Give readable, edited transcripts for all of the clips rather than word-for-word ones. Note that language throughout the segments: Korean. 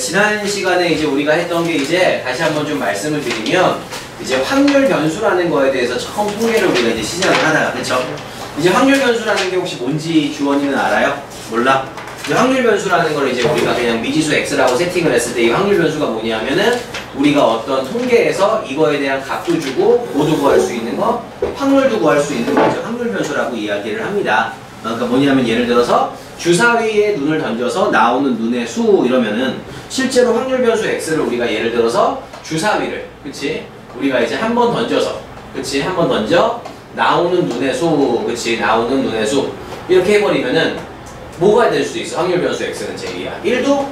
지난 시간에 이제 우리가 했던 게 이제 다시 한번 좀 말씀을 드리면 이제 확률 변수라는 거에 대해서 처음 통계를 우리가 이제 시작을 하다가 그쵸? 이제 확률 변수라는 게 혹시 뭔지 주원이는 알아요? 몰라? 이제 확률 변수라는 걸 이제 우리가 그냥 미지수 x라고 세팅을 했을 때 이 확률 변수가 뭐냐면은 우리가 어떤 통계에서 이거에 대한 값도 주고 뭐도 구할 수 있는 거, 확률도 구할 수 있는 거죠. 확률 변수라고 이야기를 합니다. 그러니까 뭐냐면 예를 들어서 주사위에 눈을 던져서 나오는 눈의 수 이러면은 실제로 확률 변수 x를 우리가 예를 들어서 주사위를 그치? 우리가 이제 한 번 던져서 그치? 한 번 던져 나오는 눈의 수 그치? 나오는 눈의 수 이렇게 해버리면은 뭐가 될 수 있어? 확률 변수 x는 제이야. 1도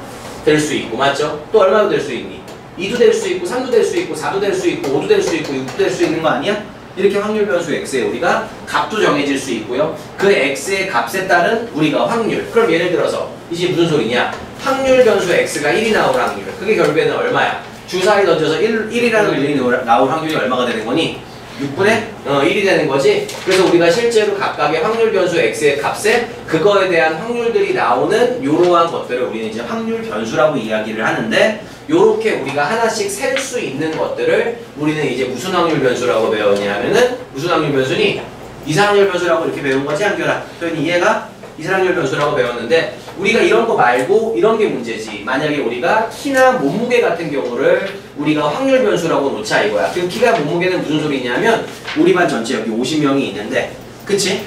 될 수 있고 맞죠? 또 얼마도 될 수 있니? 2도 될 수 있고 3도 될 수 있고 4도 될 수 있고 5도 될 수 있고 6도 될 수 있는 거 아니야? 이렇게 확률 변수 x에 우리가 값도 정해질 수 있고요. 그 x의 값에 따른 우리가 확률. 그럼 예를 들어서 이제 무슨 소리냐? 확률 변수 x가 1이 나올 확률. 그게 결국에는 얼마야? 주사위 던져서 1이라는 일이 나올 확률이 얼마가 되는 거니? 6분의 1이 되는 거지. 그래서 우리가 실제로 각각의 확률 변수 x의 값에 그거에 대한 확률들이 나오는 이러한 것들을 우리는 이제 확률 변수라고 이야기를 하는데 요렇게 우리가 하나씩 셀 수 있는 것들을 우리는 이제 무슨 확률 변수라고 배웠냐 하면은 무슨 확률 변수니? 이상확률 변수라고 이렇게 배운 거지 한결아? 표현이 이해가? 이상확률 변수라고 배웠는데 우리가 이런 거 말고 이런 게 문제지. 만약에 우리가 키나 몸무게 같은 경우를 우리가 확률 변수라고 놓자 이거야. 그 키가 몸무게는 무슨 소리냐면 우리 반 전체 여기 50명이 있는데 그치?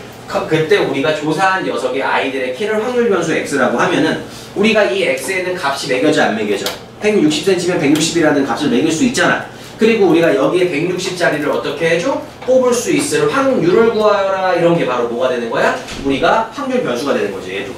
그때 우리가 조사한 녀석의 아이들의 키를 확률 변수 x라고 하면은 우리가 이 x에는 값이 매겨져 안 매겨져? 160cm면 160이라는 값을 매길 수 있잖아. 그리고 우리가 여기에 160짜리를 어떻게 해줘? 뽑을 수 있을 확률을 구하여라. 이런 게 바로 뭐가 되는 거야? 우리가 확률 변수가 되는 거지 얘도.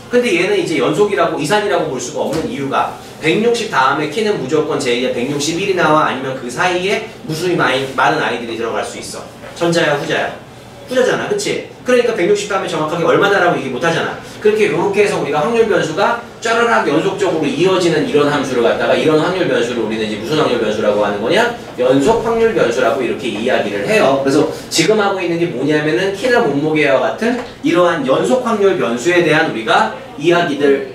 근데 얘는 이제 연속이라고 이산이라고 볼 수가 없는 이유가 160 다음에 키는 무조건 제2의 161이 나와 아니면 그 사이에 무수히 많은 아이들이 들어갈 수 있어. 전자야 후자야? 후자잖아 그치? 그러니까 160 다음에 정확하게 얼마나라고 얘기 못하잖아. 그렇게 요렇게 해서 우리가 확률 변수가 쫘라락 연속적으로 이어지는 이런 함수를 갖다가 이런 확률 변수를 우리는 이제 무슨 확률 변수라고 하는 거냐? 연속 확률 변수라고 이렇게 이야기를 해요. 그래서 지금 하고 있는 게 뭐냐면은 키나 몸무게와 같은 이러한 연속 확률 변수에 대한 우리가 이야기들.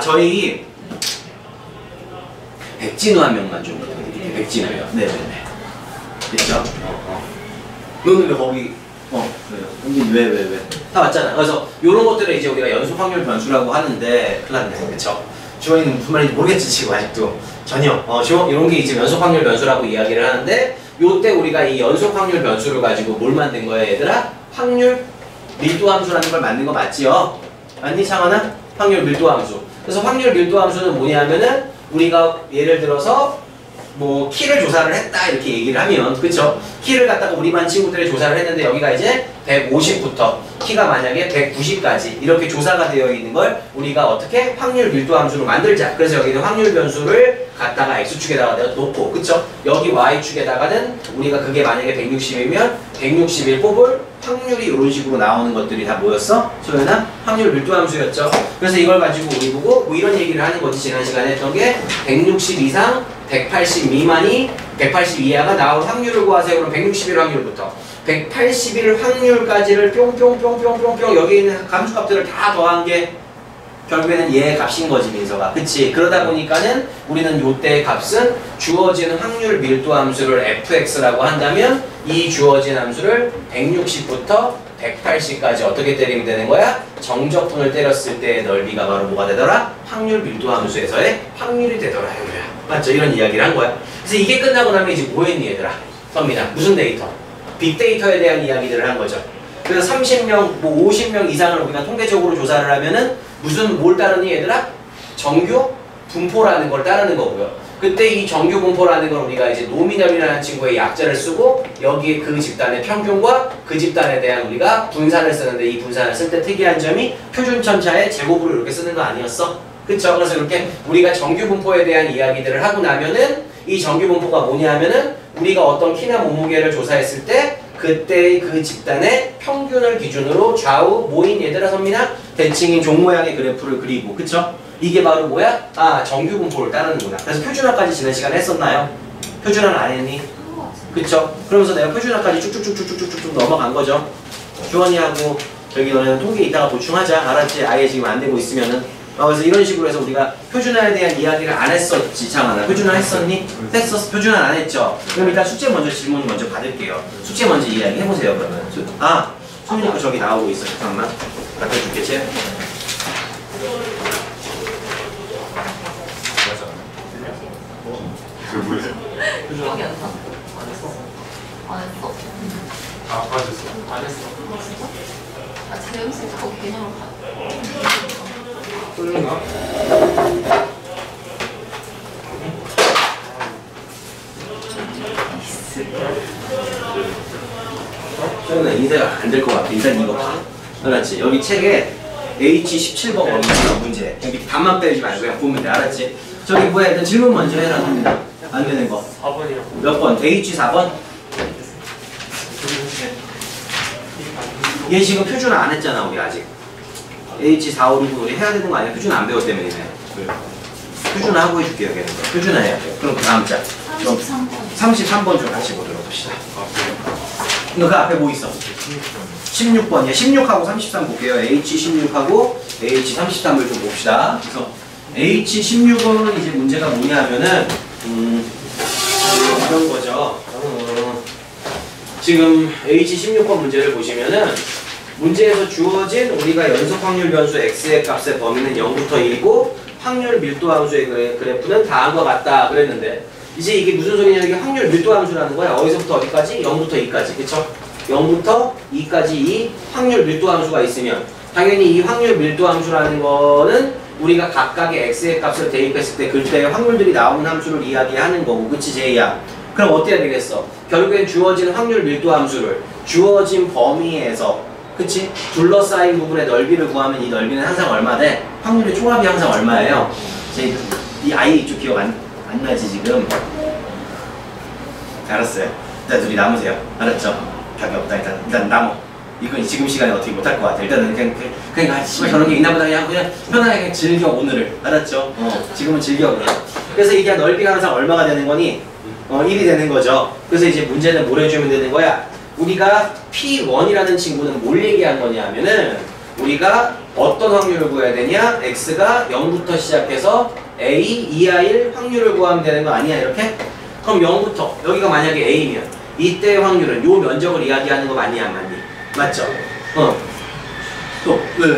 저희 백진우 한 명만 좀 부탁드릴게요. 백진우요. 네네네. 됐죠? 너는 왜 거기 그래요. 왜? 다 왔잖아. 그래서 이런 것들을 이제 우리가 연속 확률 변수라고 하는데 큰일 났네. 그쵸? 주원이는 무슨 말인지 모르겠지 지금 아직도. 전혀. 이런 게 이제 연속 확률 변수라고 이야기를 하는데 요때 우리가 이 연속 확률 변수를 가지고 뭘 만든 거야 얘들아? 확률 밀도 함수라는 걸 만든 거 맞지요? 맞니 창원아? 확률 밀도 함수. 그래서 확률 밀도 함수는 뭐냐면은 우리가 예를 들어서 뭐 키를 조사를 했다 이렇게 얘기를 하면 그쵸? 키를 갖다가 우리 반 친구들이 조사를 했는데 여기가 이제 150부터 키가 만약에 190까지 이렇게 조사가 되어 있는 걸 우리가 어떻게 확률 밀도 함수로 만들자. 그래서 여기는 확률 변수를 갖다가 x축에다가 내가 놓고 그쵸? 여기 y축에다가는 우리가 그게 만약에 160이면 161 뽑을 확률이 이런 식으로 나오는 것들이 다 뭐였어? 소연아? 확률 밀도 함수였죠. 그래서 이걸 가지고 우리 보고 뭐 이런 얘기를 하는 거지. 지난 시간에 했던 게 160 이상 180 미만이 180 이하가 나올 확률을 구하세요. 그럼 161 확률부터 181 확률까지를 뿅뿅뿅뿅뿅뿅 여기 있는 함수값들을 다 더한 게 결국에는 얘의 값인 거지 민서가. 그치? 그러다 보니까는 우리는 요때의 값은 주어지는 확률 밀도 함수를 fx라고 한다면 이 주어진 함수를 160부터 180까지 어떻게 때리면 되는 거야? 정적분을 때렸을 때의 넓이가 바로 뭐가 되더라? 확률 밀도 함수에서의 확률이 되더라 이거야. 맞죠? 이런 이야기를 한 거야. 그래서 이게 끝나고 나면 이제 뭐 했니 얘들아? 선민아 무슨 데이터? 빅데이터에 대한 이야기들을 한 거죠. 그래서 30명, 뭐 50명 이상을 우리가 통계적으로 조사를 하면은 뭘 따르니 얘들아? 정규 분포라는 걸 따르는 거고요. 그때 이 정규 분포라는 걸 우리가 이제 노미널이라는 친구의 약자를 쓰고 여기에 그 집단의 평균과 그 집단에 대한 우리가 분산을 쓰는데 이 분산을 쓸 때 특이한 점이 표준점차의 제곱으로 이렇게 쓰는 거 아니었어? 그쵸? 그래서 이렇게 우리가 정규 분포에 대한 이야기들을 하고 나면은 이 정규 분포가 뭐냐 하면은 우리가 어떤 키나 몸무게를 조사했을 때 그때의 그 집단의 평균을 기준으로 좌우 모인 얘들아 선민아 대칭인 종 모양의 그래프를 그리고 그쵸? 이게 바로 뭐야? 정규 분포를 따르는구나. 그래서 표준화까지 지난 시간에 했었나요? 표준화는 안 했니? 그쵸? 그러면서 내가 표준화까지 쭉쭉쭉쭉쭉쭉 넘어간 거죠. 주원이하고 저기 너네는 통계 이따가 보충하자. 알았지? 아예 지금 안 되고 있으면은 그래서 이런 식으로 해서 우리가 표준화에 대한 이야기를 안 했었지, 장하나. 표준화 했었니? 했었어. 표준화 안 했죠? 그럼 일단 숙제 먼저 질문 먼저 받을게요. 숙제 먼저 이야기 해보세요, 그러면. 소민이 거 저기 나오고 있어. 잠깐만. 갖다 줄게, 쟤. 그게 뭐예요? 기억이 안 나. 안 했어. 아, 맞았어. 안 했어. 진짜? 아, 자연스레 자꾸 개념을 가. 소민아. 소민아 인쇄가 안 될 것 같아. 일단 이거 봐. 알았지? 여기 책에 H17번 어린이집 문제. 여기 답만 빼지 말고 그냥 보면 돼. 알았지? 저기 뭐야? 일단 질문 먼저 해라. 안 되는 거. 4번이요. 몇 번? H4번? 얘 지금 표준화 안 했잖아, 우리 아직. H4, 5, 6 우리 해야 되는 거 아니야? 표준화 안 배웠 때문이네. 표준화 하고 해줄게요, 걔는. 표준화 해야 돼. 그럼 그 다음 자. 33번. 33번 좀 같이 보도록 합시다. 너 그 앞에 뭐 있어? 16번. 16번이야. 16하고 33 볼게요. H16하고 H33을 좀 봅시다. 그래서 H16은 이제 문제가 뭐냐면은, 이런 거죠. 지금 H16번 문제를 보시면은 문제에서 주어진 우리가 연속 확률 변수 x의 값의 범위는 0부터 1이고 확률 밀도 함수의 그래프는 다음과 같다 그랬는데 이제 이게 무슨 소리냐면 이게 확률 밀도 함수라는 거야. 어디서부터 어디까지? 0부터 2까지. 그쵸? 0부터 2까지 이 확률 밀도 함수가 있으면 당연히 이 확률 밀도 함수라는 거는 우리가 각각의 x의 값을 대입했을 때 그때의 확률들이 나오는 함수를 이야기하는 거고, 그치 제이야? 그럼 어때야 되겠어? 결국엔 주어진 확률 밀도 함수를 주어진 범위에서, 그치? 둘러싸인 부분의 넓이를 구하면 이 넓이는 항상 얼마 돼? 확률의 총합이 항상 얼마예요? 이 아이 좀 기억 안 나지 지금? 알았어요. 일단 둘이 남으세요. 알았죠? 답이 없다. 일단 남어. 이건 지금 시간에 어떻게 못할 것 같아. 일단은 그냥 씨발 저런 게 있나 보다. 그냥 편하게 그냥 즐겨 오늘을. 알았죠? 지금은 즐겨 그냥. 그래서 이게 넓이가 항상 얼마가 되는 거니? 1이 되는 거죠. 그래서 이제 문제는 뭘 해주면 되는 거야? 우리가 P1이라는 친구는 뭘 얘기한 거냐 하면은 우리가 어떤 확률을 구해야 되냐? X가 0부터 시작해서 A, 2R 확률을 구하면 되는 거 아니야? 이렇게? 그럼 0부터 여기가 만약에 A면 이때의 확률은 요 면적을 이야기하는 거 맞니 안 맞니? 맞죠? 또 왜?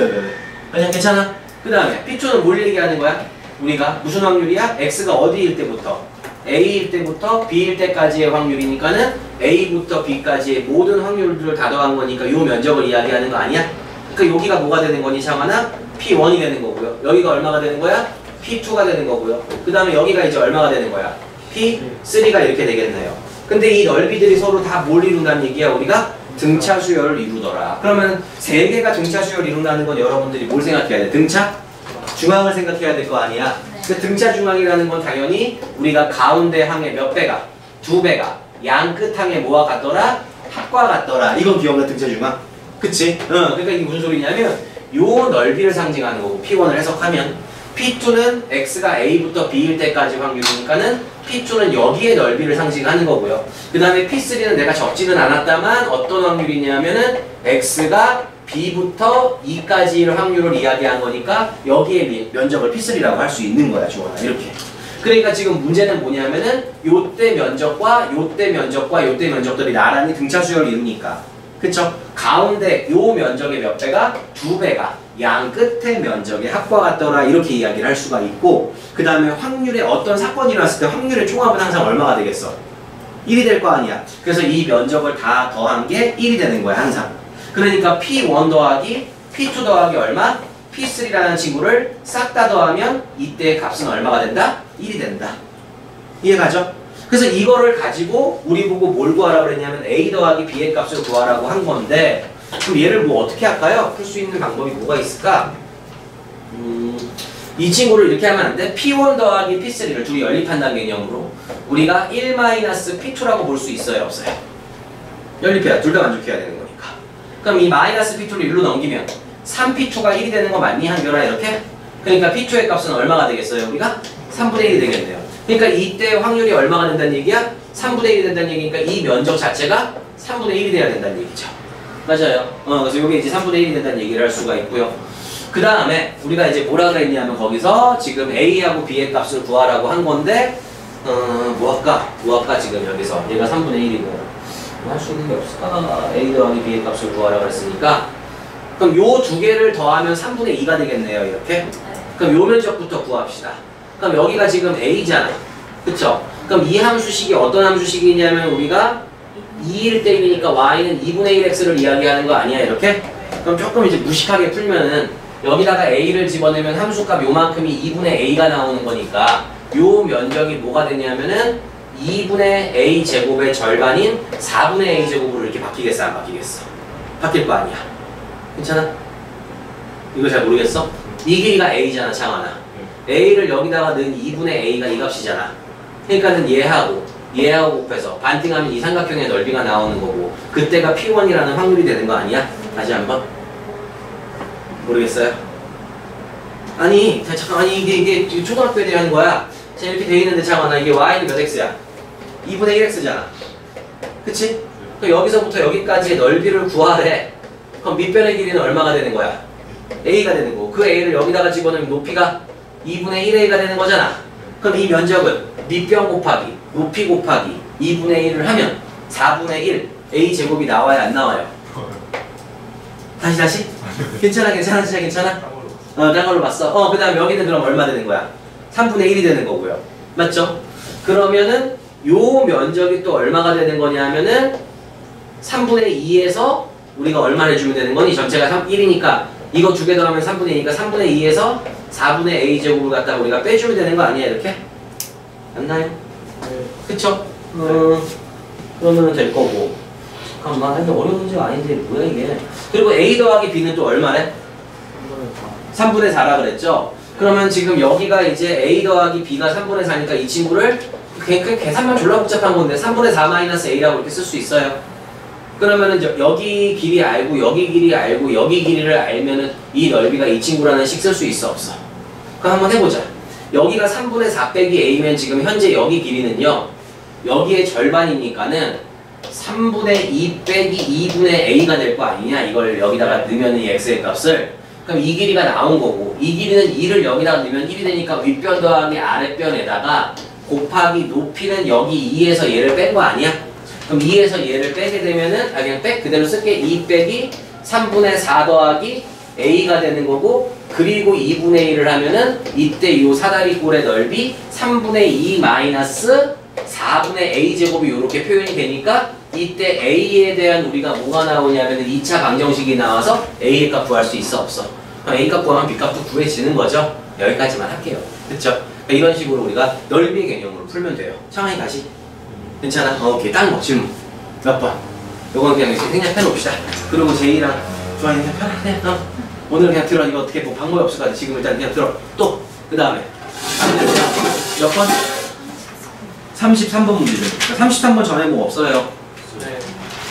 그냥 괜찮아? 그 다음에 P2는 뭘 얘기하는 거야? 우리가 무슨 확률이야? X가 어디일 때부터? A일 때부터 B일 때까지의 확률이니까는 A부터 B까지의 모든 확률들을 다 더한 거니까 요 면적을 이야기하는 거 아니야? 그러니까 여기가 뭐가 되는 거니 장하나? P1이 되는 거고요. 여기가 얼마가 되는 거야? P2가 되는 거고요. 그 다음에 여기가 이제 얼마가 되는 거야? P3가 이렇게 되겠네요. 근데 이 넓이들이 서로 다 뭘 이룬다는 얘기야? 우리가 등차 수열을 이루더라. 그러면 세 개가 등차 수열을 이룬다는 건 여러분들이 뭘 생각해야 돼? 등차? 중앙을 생각해야 될 거 아니야? 그 등차 중앙이라는 건 당연히 우리가 가운데 항의 몇 배가? 2배가 양 끝 항의 뭐와 같더라? 합과 같더라. 이건 기억나 등차 중앙? 그치? 그러니까 이게 무슨 소리냐면 요 넓이를 상징하는 거고 P1을 해석하면 P2는 X가 A부터 B일 때까지 확률이니까는 P2는 여기의 넓이를 상징하는 거고요. 그 다음에 P3는 내가 적지는 않았다만 어떤 확률이냐면은 X가 B부터 E까지의 확률을 이야기한 거니까 여기에 면적을 P3라고 할 수 있는 거야, 주원아. 이렇게. 그러니까 지금 문제는 뭐냐면은 요때 면적과 요때 면적과 요때 면적들이 나란히 등차 수열을 이루니까. 그쵸? 가운데 요 면적의 몇 배가? 2배가 양 끝의 면적의 합과 같더라. 이렇게 이야기를 할 수가 있고, 그 다음에 확률에 어떤 사건이 일어났을 때 확률의 총합은 항상 얼마가 되겠어? 1이 될 거 아니야. 그래서 이 면적을 다 더한 게 1이 되는 거야, 항상. 그러니까 P1 더하기 P2 더하기 얼마? P3라는 친구를 싹 다 더하면 이때의 값은 얼마가 된다? 1이 된다. 이해가죠? 그래서 이거를 가지고 우리 보고 뭘 구하라고 그랬냐면 A 더하기 B의 값을 구하라고 한 건데, 그럼 얘를 뭐 어떻게 할까요? 풀 수 있는 방법이 뭐가 있을까? 이 친구를 이렇게 하면 안 돼? P1 더하기 P3를 둘이 연립한다는 개념으로 우리가 1-P2라고 볼 수 있어요? 없어요? 연립해야 둘 다 만족해야 되는 거니까. 그럼 이 마이너스 P2를 1로 넘기면 3P2가 1이 되는 거 맞니? 한결아 이렇게? 그러니까 P2의 값은 얼마가 되겠어요? 우리가 3분의 1이 되겠네요. 그러니까 이때 확률이 얼마가 된다는 얘기야? 3분의 1이 된다는 얘기니까 이 면적 자체가 3분의 1이 돼야 된다는 얘기죠. 맞아요. 그래서 이게 이제 3분의 1이 된다는 얘기를 할 수가 있고요. 그 다음에 우리가 이제 뭐라 그랬냐면 거기서 지금 A하고 B의 값을 구하라고 한 건데 뭐 할까 지금 여기서 얘가 3분의 1이고 할 수 있는 게 없을까? A 더하기 B의 값을 구하라고 했으니까 그럼 요 두 개를 더하면 3분의 2가 되겠네요 이렇게. 그럼 요 면적부터 구합시다. 그럼 여기가 지금 A잖아 그쵸? 그럼 이 함수식이 어떤 함수식이냐면 우리가 2일 때이니까 Y는 2분의 1X를 이야기하는 거 아니야 이렇게? 그럼 조금 이제 무식하게 풀면은 여기다가 A를 집어넣으면 함수값 요만큼이 2분의 A가 나오는 거니까 요 면적이 뭐가 되냐면은 2분의 A 제곱의 절반인 4분의 A 제곱으로 이렇게 바뀌겠어 안 바뀌겠어? 바뀔 거 아니야. 괜찮아? 이거 잘 모르겠어? 이 길이가 A잖아 창환아. A를 여기다가 넣은 2분의 A가 이 값이잖아. 그러니까는 얘하고 곱해서 반띵하면 이 삼각형의 넓이가 나오는 거고 그때가 P1이라는 확률이 되는 거 아니야? 다시 한번. 모르겠어요? 아니 잠깐 아니 이게 초등학교에 대한 거야. 자 이렇게 돼 있는데 잠깐만 이게 y는 몇 x야? 2분의 1x잖아. 그치? 그럼 여기서부터 여기까지의 넓이를 구하래. 그럼 밑변의 길이는 얼마가 되는 거야? a가 되는 거고 그 a를 여기다가 집어넣으면 높이가 2분의 1a가 되는 거잖아. 그럼 이 면적은 밑변 곱하기 높이 곱하기 2분의 1을 하면 4분의 1 a 제곱이 나와요 안 나와요? 다시? 괜찮아? 딴 걸로 봤어? 그 다음 여기는 그럼 얼마 되는 거야? 3분의 1이 되는 거고요. 맞죠? 그러면은 요 면적이 또 얼마가 되는 거냐면은 3분의 2에서 우리가 얼마를 해주면 되는 거니? 전체가 1이니까 이거 두 개 더하면 3분의 2니까 3분의 2에서 4분의 a 제곱을 갖다가 우리가 빼주면 되는 거 아니야 이렇게? 맞나요? 그쵸? 그러면 될 거고. 잠깐만, 근데 어려운 문제가 아닌데 뭐야 이게? 그리고 a 더하기 b는 또 얼마래? 3분의 4라 그랬죠? 그러면 지금 여기가 이제 a 더하기 b가 3분의 4니까 이 친구를 그냥 계산만 졸라 복잡한 건데 3분의 4 마이너스 a라고 이렇게 쓸 수 있어요. 그러면은 여기 길이 알고 여기 길이 알고 여기 길이를 알면은 이 넓이가 이 친구라는 식 쓸 수 있어 없어? 그럼 한번 해보자. 여기가 3분의 4 빼기 a면 지금 현재 여기 길이는요 여기의 절반이니까는 3분의 2 빼기 2분의 a가 될 거 아니냐 이걸 여기다가 넣으면 이 x의 값을 그럼 이 길이가 나온 거고 이 길이는 2를 여기다가 넣으면 1이 되니까 윗변 더하기 아랫변에다가 곱하기 높이는 여기 2에서 얘를 뺀 거 아니야? 그럼 2에서 얘를 빼게 되면은 그냥 그대로 쓸게 2 빼기 3분의 4 더하기 a가 되는 거고 그리고 2분의 1을 하면은 이때 요 사다리꼴의 넓이 3분의 2 마이너스 4분의 a 제곱이 이렇게 표현이 되니까 이때 a에 대한 우리가 뭐가 나오냐면은 2차 방정식이 나와서 a의 값 구할 수 있어 없어? 그럼 a 값 구하면 b 값도 구해지는 거죠. 여기까지만 할게요. 그쵸? 이런 식으로 우리가 넓이의 개념으로 풀면 돼요. 창환이 다시. 괜찮아? 오케이. 다른 거 질문. 몇 번? 요건 그냥 이렇게 생략해 놓읍시다. 그리고 제이랑 조한이 그냥 편하게 오늘 그냥 들어. 이거 어떻게 뭐 방법이 없을 것 같아. 지금 일단 그냥 들어. 또 그 다음에 몇 번? 33번 문제 좀. 33번 전에 뭐 없어요? 네.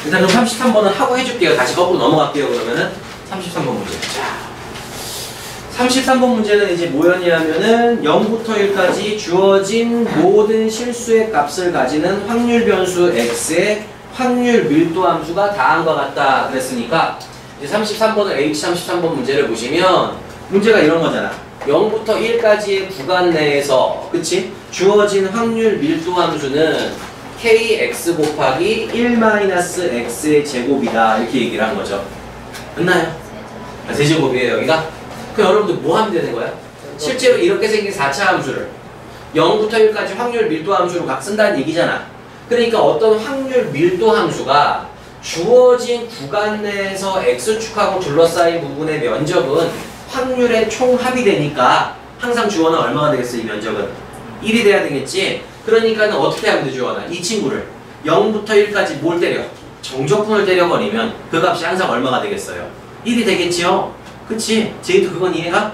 일단 그럼 33번은 하고 해줄게요. 다시 거꾸로 넘어갈게요. 그러면은 33번 문제. 자, 33번 문제는 이제 뭐였냐면은 0부터 1까지 주어진 모든 실수의 값을 가지는 확률 변수 x의 확률 밀도 함수가 다음과 같다 그랬으니까 이제 33번을 H33번 문제를 보시면 문제가 이런 거잖아. 0부터 1까지의 구간 내에서 그치? 주어진 확률 밀도 함수는 kx 곱하기 1-x의 제곱이다 이렇게 얘기를 한 거죠. 맞나요? 세제곱이에요 여기가? 그럼 여러분들 뭐 하면 되는 거야? 실제로 이렇게 생긴 4차 함수를 0부터 1까지 확률 밀도 함수로 각 쓴다는 얘기잖아. 그러니까 어떤 확률 밀도 함수가 주어진 구간 내에서 x축하고 둘러싸인 부분의 면적은 확률의 총합이 되니까 항상 주어는 얼마가 되겠어? 이 면적은 1이 돼야 되겠지? 그러니까는 어떻게 하면 되죠? 주어는 이 친구를 0부터 1까지 뭘 때려? 정적분을 때려버리면 그 값이 항상 얼마가 되겠어요? 1이 되겠지요? 그치? 제이도 그건 이해가?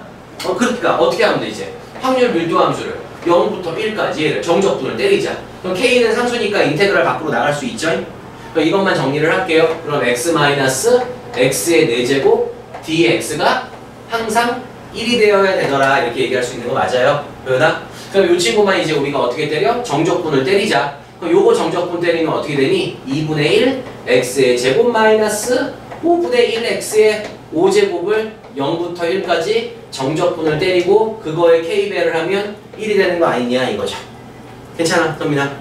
그러니까 어떻게 하면 돼 이제? 확률 밀도 함수를 0부터 1까지 얘를 정적분을 때리자. 그럼 k는 상수니까 인테그랄 밖으로 나갈 수 있죠? 그럼 이것만 정리를 할게요. 그럼 x-x의 4제곱 dx가 항상 1이 되어야 되더라 이렇게 얘기할 수 있는 거 맞아요? 그러다? 그럼 이 친구만 이제 우리가 어떻게 때려? 정적분을 때리자. 그럼 요거 정적분 때리면 어떻게 되니? 2분의 1 x의 제곱 마이너스 5분의 1 x의 5제곱을 0부터 1까지 정적분을 때리고 그거에 K배를 하면 1이 되는 거 아니냐 이거죠. 괜찮아, 선민아?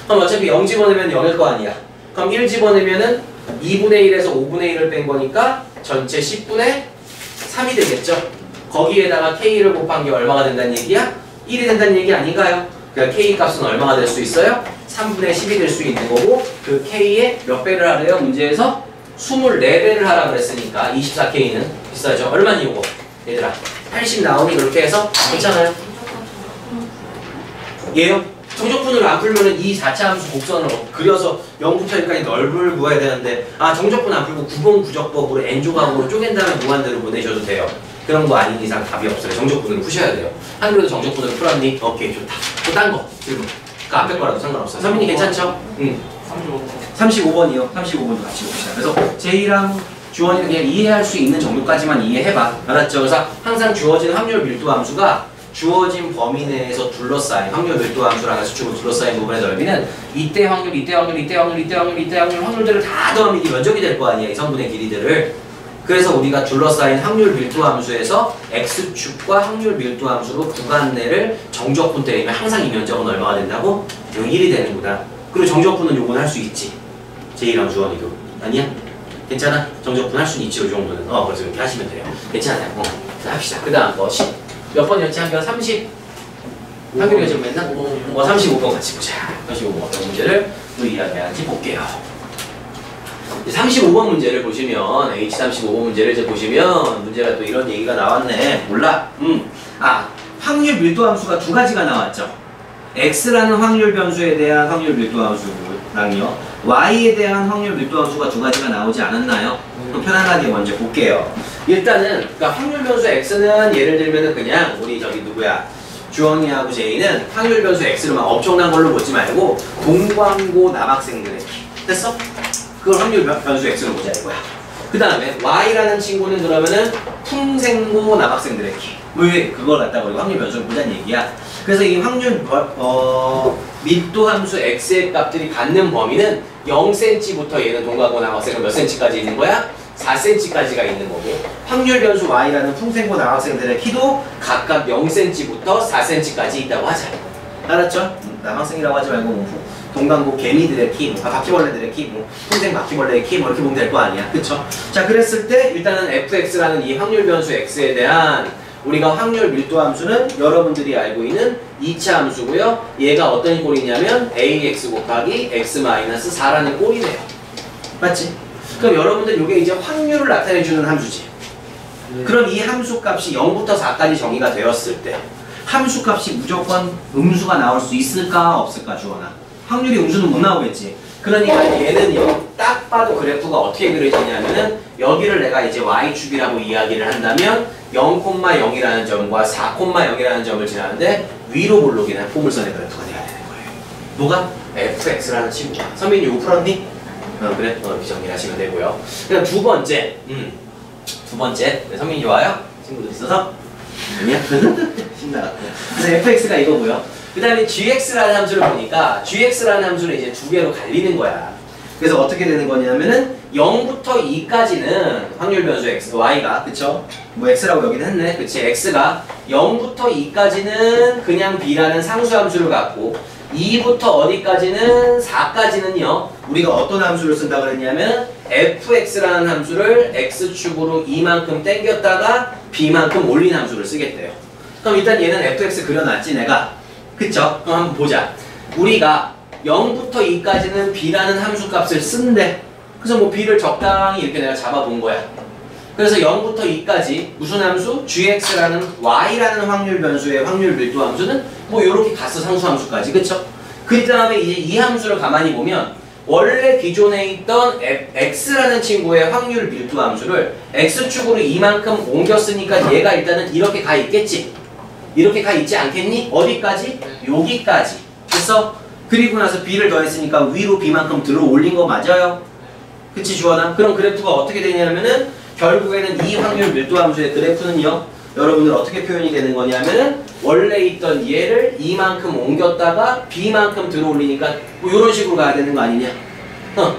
그럼 어차피 0 집어넣으면 0일 거 아니야. 그럼 1 집어넣으면은 2분의 1에서 5분의 1을 뺀 거니까 전체 10분의 3이 되겠죠. 거기에다가 K를 곱한 게 얼마가 된다는 얘기야? 1이 된다는 얘기 아닌가요? 그러니까 K 값은 얼마가 될 수 있어요? 3분의 10이 될 수 있는 거고 그 K에 몇 배를 하래요? 문제에서 24배를 하라 그랬으니까 24K는 비싸죠. 얼마니 이거? 얘들아 80 나오니 그렇게 해서 괜찮아요? 얘요? 정적분을 안 풀면은 이 4차 함수 곡선으로 그려서 0부터 1까지 넓을 구해야 되는데 정적분 안 풀고 구분구적법으로 N조각으로 쪼갠 다음에 무한대로 보내셔도 돼요. 그런 거 아닌 이상 답이 없어요. 정적분을 푸셔야 돼요. 한글에도 정적분을 풀었니? 오케이 좋다. 또 딴 거 질문. 그 앞에 거라도 상관없어요. 선민이 괜찮죠? 응. 35번이요. 35번도 같이 봅시다. 그래서 제2랑 주어지는 그냥 이해할 수 있는 정도까지만 이해해봐. 알았죠? 그래서 항상 주어진 확률 밀도 함수가 주어진 범위 내에서 둘러싸인 확률 밀도 함수라는 수축으로 둘러싸인 부분의 넓이는 이때 확률, 이때 확률, 이때 확률, 이때 확률, 이때 확률 확률들을 다 더하면 이게 면적이 될 거 아니야. 이 성분의 길이들을. 그래서 우리가 둘러싸인 확률 밀도 함수에서 x축과 확률 밀도 함수로 구간 내를 정적분 때리면 항상 이 면적은 얼마가 된다고? 여기 1이 되는구나. 그리고 정적분은 요건 할 수 있지. 제1항 주원이도. 아니야? 괜찮아? 정적분 할 수는 있지. 이 정도는. 그래서 이렇게 하시면 돼요. 괜찮아요. 자, 합시다. 그 다음 거 10. 몇 번이었지? 한편 30. 한편이 지금 맨날 35번 같이 보자. 35번 어떤 문제를 우리 이야기하는지 볼게요. 35번 문제를 보시면 H35번 문제를 이제 보시면 문제가 또 이런 얘기가 나왔네. 몰라? 확률 밀도 함수가 두 가지가 나왔죠. X라는 확률 변수에 대한 확률 밀도 함수랑요. Y에 대한 확률 밀도 함수가 두 가지가 나오지 않았나요? 그럼 편안하게 먼저 볼게요. 일단은 그러니까 확률 변수 X는 예를 들면은 그냥 우리 저기 누구야? 주원이하고 제이는 확률 변수 X를 막 엄청난 걸로 보지 말고 동광고 남학생들의 키. 됐어? 그걸 확률 변수 X로 보자 이거야. 그 다음에 Y라는 친구는 그러면은 풍생고 남학생들의 키. 왜 그걸 갖다가 우리 확률 변수를 보자는 얘기야. 그래서 이 확률 밀도 함수 X의 값들이 갖는 범위는 0cm부터 얘는 동광고 남학생은 몇 cm까지 있는 거야? 4cm까지가 있는 거고 확률 변수 Y라는 풍생고 남학생들의 키도 각각 0cm부터 4cm까지 있다고 하자. 알았죠? 남학생이라고 하지 말고 동광고 개미들의 키, 바퀴벌레들의 키, 풍생 바퀴벌레의 키 이렇게 보면 될 거 아니야. 그쵸? 자, 그랬을 때 일단은 fx라는 이 확률 변수 x에 대한 우리가 확률 밀도 함수는 여러분들이 알고 있는 2차 함수고요. 얘가 어떤 꼴이냐면 ax 곱하기 x-4라는 꼴이네요. 맞지? 그럼 여러분들 이게 이제 확률을 나타내주는 함수지. 그럼 이 함수 값이 0부터 4까지 정의가 되었을 때 함수 값이 무조건 음수가 나올 수 있을까 없을까 주원아? 확률이 음수는 못 나오겠지. 그러니까 얘는요, 딱 봐도 그래프가 어떻게 그려지냐면은 여기를 내가 이제 y축이라고 이야기를 한다면 0,0이라는 점과 4,0이라는 점을 지나는데 위로 볼록이나 포물선의 그래프가 돼야 되는 거예요. 뭐가? fx라는 친구가. 선민이 이거 풀었니? 그래? 이렇게 정리를 하시면 되고요. 그다음 두 번째. 두 번째. 네, 선민이 좋아요? 친구들 있어서? 아니야? 신나갔고. 그래서 fx가 이거고요. 그 다음에 gx라는 함수를 보니까 gx라는 함수는 이제 두 개로 갈리는 거야. 그래서 어떻게 되는 거냐면은 0부터 2까지는 확률 변수 x, y가 그쵸? 뭐 x라고 여기는 했네. 그치? x가 0부터 2까지는 그냥 b라는 상수 함수를 갖고 2부터 어디까지는 4까지는요. 우리가 어떤 함수를 쓴다 그랬냐면 fx라는 함수를 x축으로 이만큼 당겼다가 b만큼 올린 함수를 쓰겠대요. 그럼 일단 얘는 fx 그려놨지 내가. 그쵸? 그럼 한번 보자. 우리가 0부터 2까지는 b라는 함수 값을 쓴대. 그래서 뭐 b를 적당히 이렇게 내가 잡아본 거야. 그래서 0부터 2까지 무슨 함수? gx라는 y라는 확률 변수의 확률 밀도 함수는 뭐 이렇게 갔어. 상수 함수까지. 그쵸? 그 다음에 이제 이 함수를 가만히 보면 원래 기존에 있던 x라는 친구의 확률 밀도 함수를 x축으로 이만큼 옮겼으니까 얘가 일단은 이렇게 가 있겠지. 이렇게 가 있지 않겠니? 어디까지? 여기까지. 됐어? 그리고 나서 b를 더했으니까 위로 b만큼 들어 올린 거 맞아요? 그치 주원아? 그럼 그래프가 어떻게 되냐면은 결국에는 이 확률 밀도 함수의 그래프는요. 여러분들 어떻게 표현이 되는 거냐면은 원래 있던 얘를 이만큼 옮겼다가 b만큼 들어 올리니까 뭐 이런 식으로 가야 되는 거 아니냐?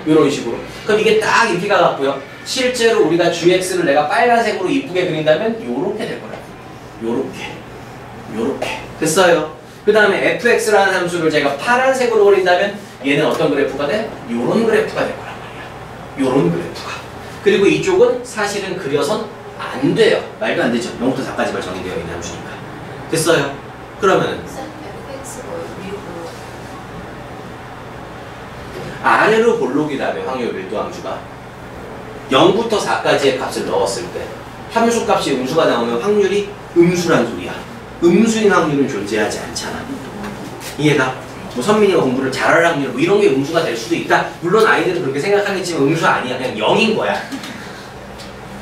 이런 식으로. 그럼 이게 딱 이렇게 가갖고요. 실제로 우리가 gx를 내가 빨간색으로 이쁘게 그린다면 요렇게 될 거라고. 요렇게. 됐어요? 그 다음에 fx라는 함수를 제가 파란색으로 그린다면 얘는 어떤 그래프가 돼? 요런 그래프가 될 거란 말이야. 요런 그래프가. 그리고 이쪽은 사실은 그려선 안 돼요. 말도 안 되죠. 0부터 4까지만 정의되어 있는 함수니까. 됐어요? 그러면은 FX가 위로 아래로 볼록이다며 확률 밀도 함수가 0부터 4까지의 값을 넣었을 때 함수 값이 음수가 나오면 확률이 음수란 소리야. 음수인 확률은 존재하지 않잖아. 이해가? 뭐 선민이가 공부를 잘할 확률 뭐 이런 게 음수가 될 수도 있다. 물론 아이들은 그렇게 생각하겠지만 음수 아니야. 그냥 0인 거야.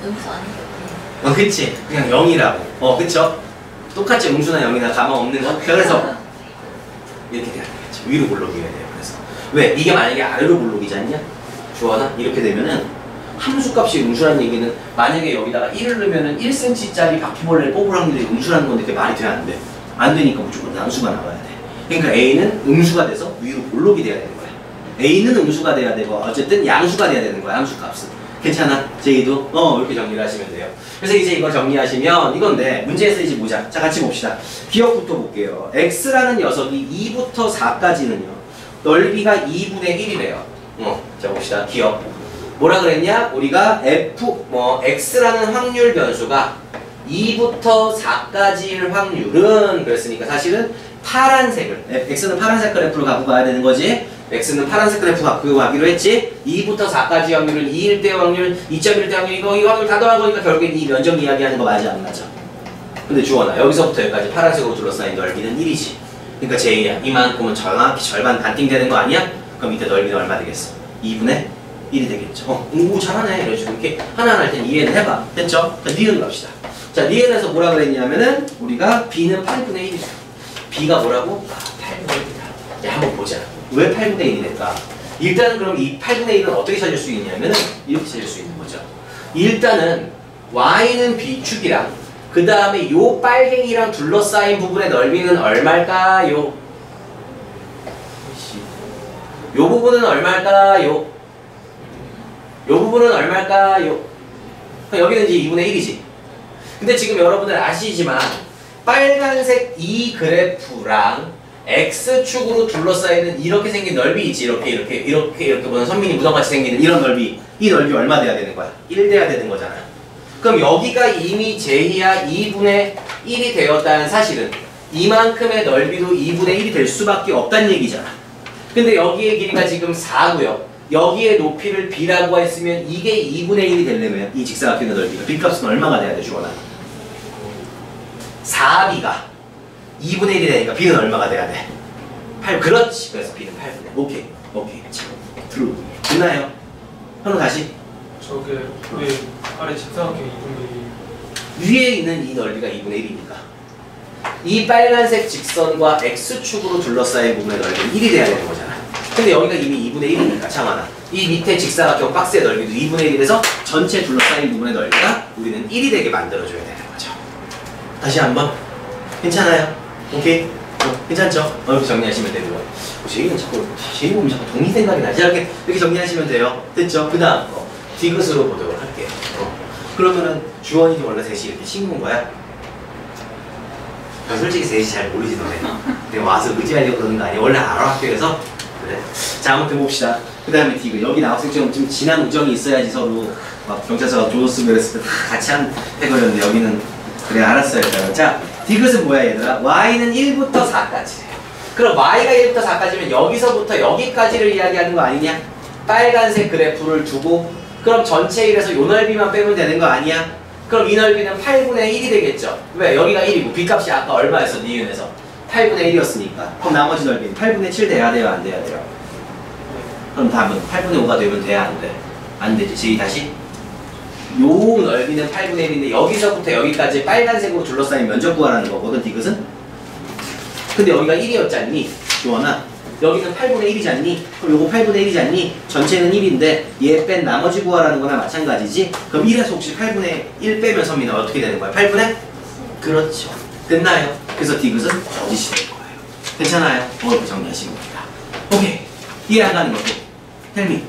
음수 아닌데. 그치? 그냥 0이라고. 그쵸? 똑같이 음수나 0이나 가망 없는 거. 그래서 이렇게 돼야 되겠죠. 위로 볼록이어야 돼요. 그래서 왜? 이게 만약에 아래로 볼록이지 않냐? 주원아? 이렇게 되면은 함수값이 음수라는 얘기는 만약에 여기다가 1을 넣으면은 1cm짜리 바퀴벌레를 뽑을 확률이 음수라는 건데 그게 말이 돼야 안 돼. 안 되니까 무조건 양수가 나와야 돼. 그러니까 A는 음수가 돼서 위로 볼록이 돼야 되는 거야. A는 음수가 돼야 되고 어쨌든 양수가 돼야 되는 거야. 함수값은. 괜찮아? 제이도? 이렇게 정리를 하시면 돼요. 그래서 이제 이걸 정리하시면 이건데 문제에서 이제 보자. 자 같이 봅시다. 기억부터 볼게요. X라는 녀석이 2부터 4까지는요. 넓이가 2분의 1이래요. 자 봅시다. 기억. 뭐라 그랬냐? 우리가 X라는 확률 변수가 2부터 4까지일 확률은 그랬으니까 사실은 파란색을 X는 파란색 그래프를 갖고 가야 되는 거지. X는 파란색 그래프 갖고 가기로 했지. 2부터 4까지 확률은 2일 때 확률, 2.1대 확률 이 확률 다 더한 거니까 결국엔 이 면적 이야기하는 거 맞아 안 맞아? 근데 주원아 여기서부터 여기까지 파란색으로 둘러싸인 넓이는 1이지. 그러니까 제이야 이만큼은 정확히 절반 반띵 되는 거 아니야? 그럼 밑에 넓이는 얼마 되겠어? 2분의 1이 되겠죠. 오 잘하네. 이런 식으로 이렇게 하나하나 일단 이해는 해봐. 됐죠? 자 니은 갑시다. 자 니은에서 뭐라 그랬냐면은 우리가 B는 8분의 1이다. B가 뭐라고? 8분의 1이다. 야 한번 보자. 왜 8분의 1이 될까? 일단은 그럼 이 8분의 1은 어떻게 찾을 수 있냐면은 이렇게 찾을 수 있는 거죠. 일단은 Y는 B축이랑 그 다음에 요 빨갱이랑 둘러싸인 부분의 넓이는 얼마일까요? 요 부분은 얼마일까요? 요 부분은 얼마일까요? 여기는 이제 2분의 1이지. 근데 지금 여러분들 아시지만 빨간색 이 그래프랑 X축으로 둘러싸이는 이렇게 생긴 넓이 있지. 이렇게 보면 선민이 무덤같이 생기는 이런 넓이. 이 넓이 얼마 돼야 되는 거야? 1 돼야 되는 거잖아. 그럼 여기가 이미 제이야 2분의 1이 되었다는 사실은 이만큼의 넓이도 2분의 1이 될 수밖에 없다는 얘기잖아. 근데 여기의 길이가 지금 4고요. 여기의 높이를 B라고 했으면 이게 2분의 1이 되려면 이 직사각형의 넓이가 B값은 얼마가 돼야 돼, 주원아? 4B가 2분의 1이 되니까 B는 얼마가 돼야 돼? 8. 그렇지. 그래서 B는 8분의 1. 오케이. true. 됐나요? 현우 다시. 저게 왜 아래 직사각형 2분의 1? 위에 있는 이 넓이가 2분의 1이니까 이 빨간색 직선과 X축으로 둘러싸인 부분의 넓이는 1이 돼야 되는 거잖아. 근데 여기가 이미 2분의 1이니까 창환아 이 밑에 직사각형 박스의 넓이도 2분의 1이 돼서 전체 둘러싸인 부분의 넓이가 우리는 1이 되게 만들어줘야 되는 거죠. 다시 한번. 괜찮아요? 오케이? 괜찮죠? 이렇게 정리하시면 되고요. 제이는 자꾸 동의 생각이 나지. 이렇게 정리하시면 돼요. 됐죠? 그 다음 거 디귿으로 보도록 할게요. 그러면은 주원이 원래 셋이 이렇게 친구인 거야? 난 솔직히 셋이 잘 모르지 너네. 내가 와서 의지하려고 그러는 거 아니야? 원래 알아 학교에서? 그래. 자 아무튼 봅시다. 그 다음에 디귿. 여기 남학생처럼 좀 진한 우정이 있어야지 서로 막 경찰서가 조졌으면 그랬을 때 다 같이 해버렸는데 여기는 그래 알았어요. 자 디귿은 뭐야 얘들아? Y는 1부터 4까지. 그럼 Y가 1부터 4까지면 여기서부터 여기까지를 이야기하는 거 아니냐? 빨간색 그래프를 두고 그럼 전체 1에서 요 넓이만 빼면 되는 거 아니야? 그럼 이 넓이는 8분의 1이 되겠죠? 왜? 여기가 1이고 B값이 아까 얼마였어? 니은에서 8분의 1이었으니까 그럼 나머지 넓이는 8분의 7 돼야 돼요? 안 돼야 돼요? 그럼 답은 8분의 5가 되면 돼야 안 돼? 안 되지. 제이 다시 요 넓이는 8분의 1인데 여기서부터 여기까지 빨간색으로 둘러싸인 면적 구하라는 거거든 디귿은? 근데 여기가 1이었지 않니? 주원아 여기는 8분의 1이지 않니? 그럼 요거 8분의 1이지 않니? 전체는 1인데 얘 뺀 나머지 구하라는 거나 마찬가지지? 그럼 1에서 혹시 8분의 1 빼면 선민아 어떻게 되는 거야? 8분의? 그렇죠. 됐나요? 그래서 디귿은 거짓이 될 거예요. 괜찮아요? 이렇게 정리하시면 됩니다. 오케이. 이해 안 가는 것도 텔미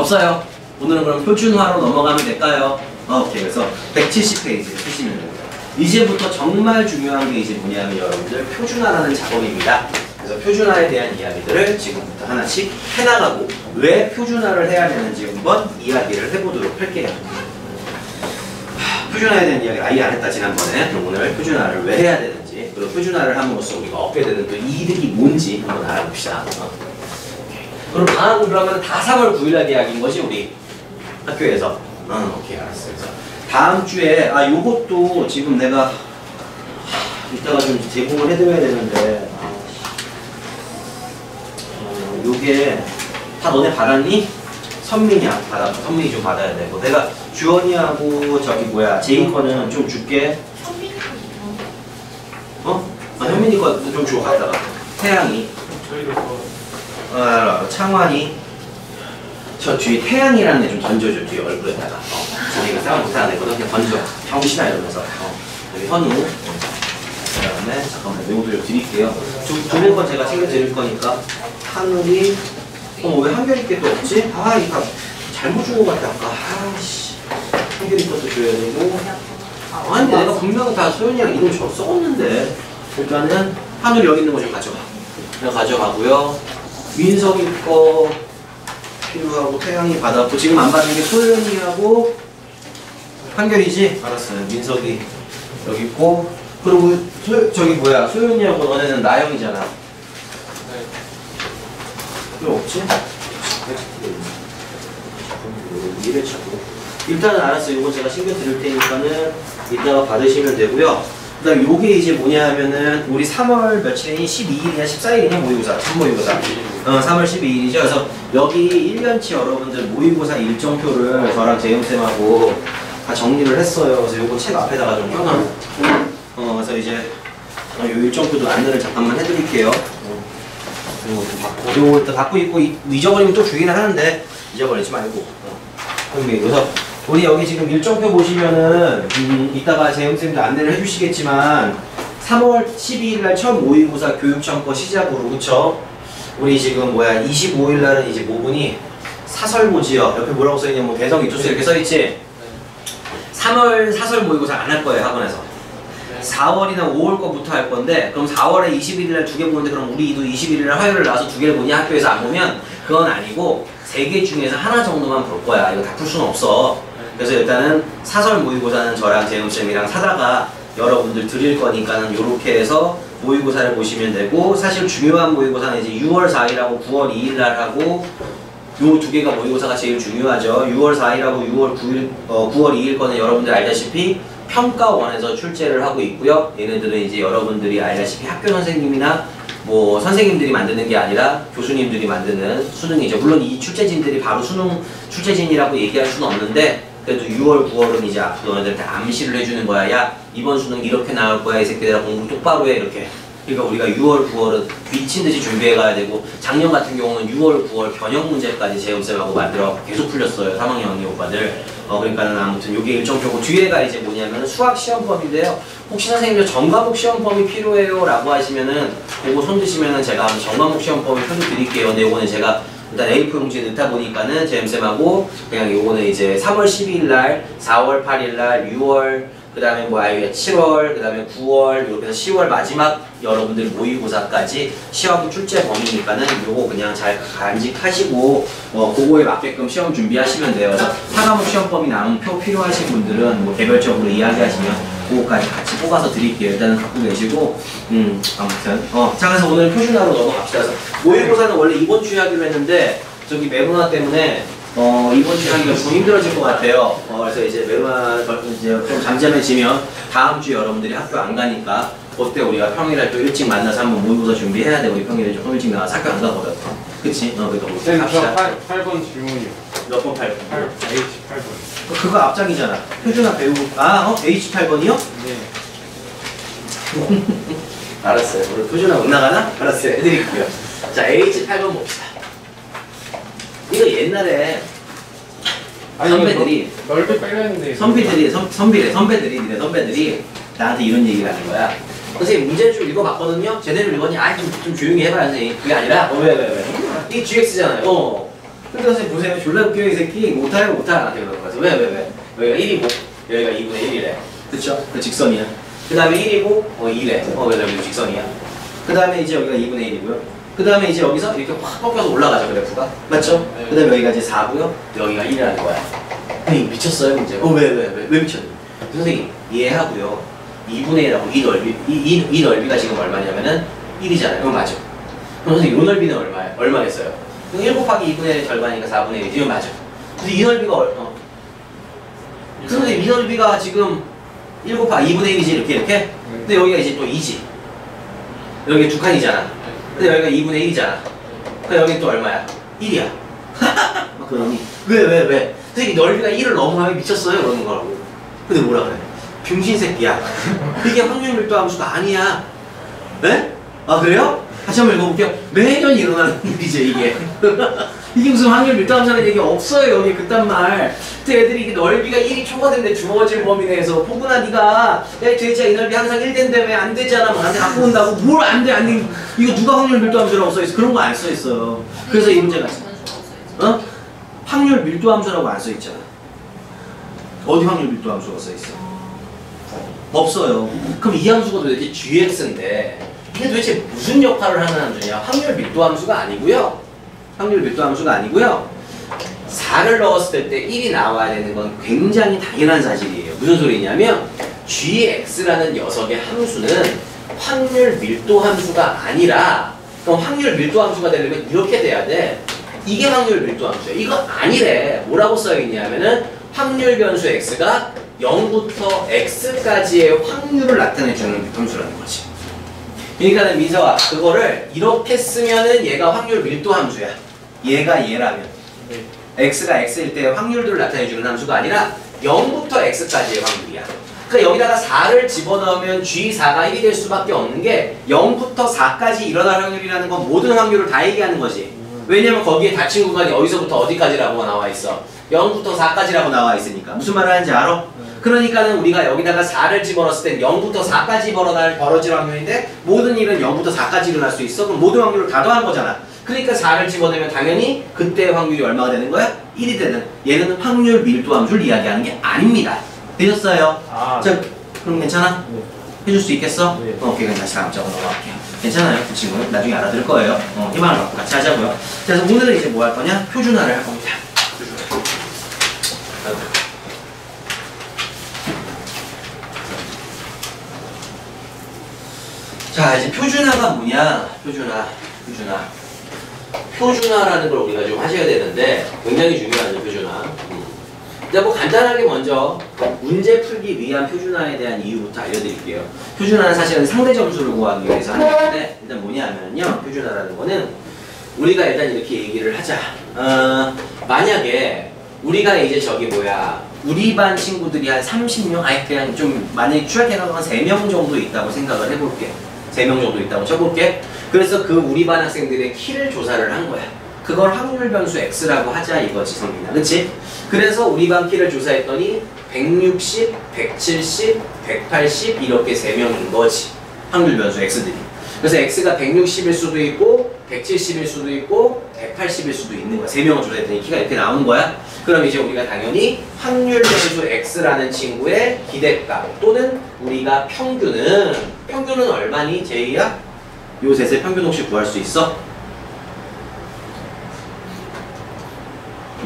없어요. 오늘은 그럼 표준화로 넘어가면 될까요? 오케이. 그래서 170페이지를 쓰시면 됩니다. 이제부터 정말 중요한 게 이제 뭐냐면 여러분들 표준화라는 작업입니다. 그래서 표준화에 대한 이야기들을 지금부터 하나씩 해나가고 왜 표준화를 해야 되는지 한번 이야기를 해보도록 할게요. 표준화에 대한 이야기를 아예 안 했다 지난번에. 그럼 오늘 표준화를 왜 해야 되는지 그리고 표준화를 함으로써 우리가 얻게 되는 또 이득이 뭔지 한번 알아봅시다. 그럼 방학은 그러면 다 3월 9일날 계약인 거지 우리 학교에서. 오케이 알았어. 그래서 다음 주에 요것도 지금 내가 이따가 좀 제공을 해드려야 되는데 요게 다 너네 받았니? 선민이야 받았어. 선민이 좀 받아야 되고 내가 주원이하고 저기 뭐야 제이 거는 좀 줄게. 현민이 거 좀 주고 갔다가 태양이 저희도 창환이 저 뒤에 태양이라는 애 좀 던져줘. 뒤에 얼굴에다가 자기가 싸움 못하는 애거든. 그냥 던져 병신아 이러면서 여기 현우 그 다음에 잠깐만 요것도 좀 드릴게요. 두 번 제가 챙겨 드릴 거니까 하늘이 왜 한결이 게 또 없지? 이거 잘못 준 거 같다 아까. 한결이 것도 줘야 되고 아니 내가 분명히 다 소연이랑 이름 써었는데 일단은 하늘 여기 있는 거 좀 가져가. 그냥 가져가고요. 민석이 거 필요하고 태양이 받았고 지금 안 받은 게 소연이하고 한결이지? 알았어요. 민석이 여기 있고 그리고 저기 뭐야 소연이하고 너네는 나영이잖아. 필요 없지? 이래 차고 일단은 알았어요. 이거 제가 신경 드릴 테니까는 이따가 받으시면 되고요. 그 다음에 요게 이제 뭐냐 하면은 우리 3월 며칠이니 12일이냐 14일이냐 모의고사 참모의고사 3월 12일이죠. 그래서 여기 1년치 여러분들 모의고사 일정표를 저랑 재영쌤하고 다 정리를 했어요. 그래서 요거 책 앞에다가 좀 껴놔. 그래서 이제 요 일정표도 안내를 잠깐만 해드릴게요. 요거 갖고 있고 잊어버리면 또 주기는 하는데 잊어버리지 말고. 그래서 우리 여기 지금 일정표 보시면은 이따가 재영쌤도 안내를 해주시겠지만 3월 12일날 첫 모의고사 교육청과 시작으로 그쵸? 우리 지금 25일날은 이제 모분이 사설모지요. 옆에 뭐라고 써있냐 뭐 대성 이투수 이렇게 써있지? 3월 사설 모의고사 안 할 거예요 학원에서. 4월이나 5월 거부터 할 건데 그럼 4월에 21일날 2개 보는데 그럼 우리도 21일날 화요일을 나와서 2개를 보니 학교에서 안 보면 그건 아니고 3개 중에서 하나 정도만 볼 거야. 이거 다 풀 수는 없어. 그래서 일단은 사설 모의고사는 저랑 재훈쌤이랑 사다가 여러분들 드릴 거니까는 요렇게 해서 모의고사를 보시면 되고 사실 중요한 모의고사는 이제 6월 4일하고 9월 2일날 하고 요 2개가 모의고사가 제일 중요하죠. 6월 4일하고 9월 2일 거는 여러분들 알다시피 평가원에서 출제를 하고 있고요. 얘네들은 이제 여러분들이 알다시피 학교 선생님이나 뭐 선생님들이 만드는 게 아니라 교수님들이 만드는 수능이죠. 물론 이 출제진들이 바로 수능 출제진이라고 얘기할 수는 없는데 그래도 6월, 9월은 이제 너네들한테 암시를 해주는 거야. 야 이번 수능 이렇게 나올 거야. 이 새끼들아 공부 똑바로 해 이렇게. 그러니까 우리가 6월, 9월은 미친 듯이 준비해 가야 되고 작년 같은 경우는 6월, 9월 변형 문제까지 재훈쌤하고 만들어 계속 풀렸어요. 3학년 언니 오빠들. 그러니까는 아무튼 요게 일정표고 뒤에가 이제 뭐냐면 수학 시험범인데요. 혹시 선생님들 전과목 시험범이 필요해요 라고 하시면은 그거 손 드시면은 제가 전과목 시험범을 표도 드릴게요. 근데 요거는 제가 일단 A4 용지에 넣다 보니까는 재쌤하고 그냥 요거는 이제 3월 12일 날, 4월 8일 날, 6월 그 다음에 7월, 그 다음에 9월 이렇게 해서 10월 마지막 여러분들 모의고사까지 시험 출제 범위니까는 요거 그냥 잘 간직하시고 그거에 맞게끔 시험 준비하시면 돼요. 그래서 4과목 시험 범위 남은 표 필요하신 분들은 뭐 개별적으로 이야기하시면 그거까지 같이 뽑아서 드릴게요. 일단은 갖고 계시고 아무튼 자 그래서 오늘 표준화로 넘어갑시다. 그래서 모의고사는 원래 이번 주에 하기로 했는데 저기 메로나 때문에 이번 주에 하기가 좀 힘들어질 것 같아요. 그래서 이제 메로나 이제 좀 잠잠해지면 다음 주에 여러분들이 학교 안 가니까 그때 우리가 평일에 또 일찍 만나서 한번 모의고사 준비해야 돼. 우리 평일에 좀 일찍 나가서 학교 안 가거든. 그치? 그러니까 우리 갑시다. 8번 질문이요. 몇 번 8번? H8번. 그거 앞장이잖아. 표준화 배우고 H8번이요? 네. 알았어요. 오늘 표준화 못 나가나? 알았어요. 해드릴게요. 자, H8번 봅시다. 이거 옛날에 선배들이 넓게 빨렸는데 선배들이 나한테 이런 얘기를 하는 거야. 선생님 문제를 좀 읽어봤거든요. 제대로 읽었니? 좀 조용히 해봐요 선생님. 그게 아니라 왜? 이게 GX잖아요. 근데 선생님 보세요. 졸라 웃겨 이 새끼. 못하요 못하. 그러는 거죠. 왜? 여기가 1이고 여기가 2분의 1이래. 그쵸? 그 직선이야. 그 다음에 1이고 2래. 그래서 여기도 직선이야. 그 다음에 이제 여기가 2분의 1이고요. 그 다음에 이제 여기서 이렇게 확 꺾여서 올라가죠 그래프가. 맞죠? 그 다음에 여기가 이제 4고요. 여기가 1이라는 거야. 선생님 미쳤어요 문제. 왜 미쳤니? 선생님 이해하고요. 2분의 1하고 이 넓이 이 넓이가 지금 얼마냐면은 1이잖아요. 맞죠? 그럼 선생님 이 넓이는 얼마예요? 얼마겠어요? 1 곱하기 2분의 1의 절반이니까 4분의 1이죠. 맞죠? 그래서 이 넓이가 선생님 이 넓이가 지금 1 곱하기 2분의 1이지 이렇게 근데 여기가 이제 또 2지 여기 두 칸이잖아 근데 여기가 2분의 1이잖아 그럼 여기 또 얼마야? 1이야 그러니 왜? 선생님 넓이가 1을 넘어야 미쳤어요 그러는 거라고 근데 뭐라 그래? 병신 새끼야 이게 확률 밀도 함수가 아니야 네? 아 그래요? 다시 한번 읽어볼게요 매년 일어나는 일이지 이게 이게 무슨 확률 밀도 함수라는 얘기 없어요 여기 그딴 말 근데 애들이 이게 넓이가 1이 초과된데 주어질 범위 내에서 포근아 니가 야 돼지야 이 넓이 항상 1 된다며 안 되잖아 뭐 나한테 갖고 온다고 뭘 안 돼 이거 누가 확률 밀도 함수라고 써있어 그런 거 안 써있어요 그래서 이 문제가 확률 밀도 함수라고 안 써있잖아 어디 확률 밀도 함수가 써있어? 없어요 그럼 이 함수가 도대체 gx인데 이게 도대체 무슨 역할을 하는 함수냐 확률 밀도 함수가 아니고요 4를 넣었을 때 1이 나와야 되는 건 굉장히 당연한 사실이에요. 무슨 소리냐면 gx라는 녀석의 함수는 확률 밀도 함수가 아니라 그럼 확률 밀도 함수가 되려면 이렇게 돼야 돼. 이게 확률 밀도 함수야. 이거 아니래. 뭐라고 써있냐면은 확률 변수 x가 0부터 x까지의 확률을 나타내주는 함수라는 거지. 그러니까 민서아 그거를 이렇게 쓰면은 얘가 확률 밀도 함수야. 얘가 얘라면 x가 x일 때 확률들을 나타내주는 함수가 아니라 0부터 x까지의 확률이야. 그러니까 여기다가 4를 집어넣으면 g4가 1이 될 수밖에 없는 게 0부터 4까지 일어날 확률이라는 건 모든 확률을 다 얘기하는 거지. 왜냐면 거기에 닫힌 구간이 어디서부터 어디까지라고 나와 있어. 0부터 4까지라고 나와 있으니까. 무슨 말을 하는지 알아? 그러니까는 우리가 여기다가 4를 집어넣었을 땐 0부터 4까지 벌어질 확률인데 모든 일은 0부터 4까지 일어날 수 있어. 그럼 모든 확률을 다 더한 거잖아. 그러니까 4를 집어넣으면 당연히 그때의 확률이 얼마가 되는 거야? 1이 되는. 얘는 확률 밀도 함수를 이야기하는 게 아닙니다. 되셨어요? 자, 그럼 괜찮아? 네. 해줄 수 있겠어? 네. 오케이, 그럼 다시 다음 적으로 넘어갈게요. 괜찮아요? 그 친구는 나중에 알아들 거예요. 희망을 갖고 같이 하자고요. 그래서 오늘은 이제 뭐 할 거냐? 표준화를 할 겁니다. 자, 이제 표준화가 뭐냐? 표준화라는 걸 우리가 좀 하셔야 되는데 굉장히 중요하죠, 표준화. 일단 뭐 간단하게 먼저 문제 풀기 위한 표준화에 대한 이유부터 알려드릴게요. 표준화는 사실은 상대 점수를 구하기 위해서 하는 건데 일단 뭐냐면요, 표준화라는 거는 우리가 일단 이렇게 얘기를 하자. 만약에 우리가 이제 우리 반 친구들이 한 30명, 그냥 좀 만약에 추락해서 한 3명 정도 있다고 생각을 해볼게. 3명 정도 있다고 쳐볼게. 그래서 그 우리 반 학생들의 키를 조사를 한 거야. 그걸 확률 변수 x라고 하자 이거지, 성민아. 그치? 그래서 우리 반 키를 조사했더니 160, 170, 180 이렇게 3명인 거지. 확률 변수 x들이. 그래서 x가 160일 수도 있고 170일 수도 있고 180일 수도 있는 거야. 3명을 조사했더니 키가 이렇게 나오는 거야. 그럼 이제 우리가 당연히 확률 변수 x라는 친구의 기대값 또는 우리가 평균은 얼마니? 제이야? 요 셋의 평균 혹시 구할 수 있어?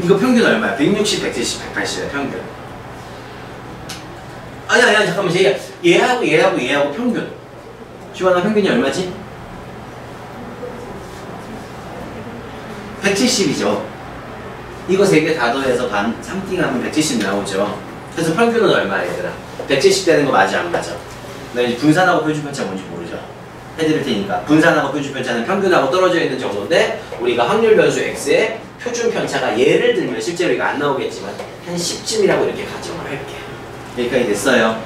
이거 평균 얼마야? 160, 170, 180이야 평균. 아니야 잠깐만 제이야. 얘하고 평균. 지원아 평균이 얼마지? 170이죠. 이거 3개 다 더해서 3띵 하면 170 나오죠. 그래서 평균은 얼마야 얘들아? 170 되는 거 맞아 안 맞아? 나 이제 분산하고 표준편차 뭔지 모르죠? 해드릴 테니까. 분산하고 표준편차는 평균하고 떨어져 있는 정도인데 우리가 확률 변수 x의 표준편차가 예를 들면 실제로 이거 안 나오겠지만 한 10쯤이라고 이렇게 가정을 할게요. 여기까지 됐어요.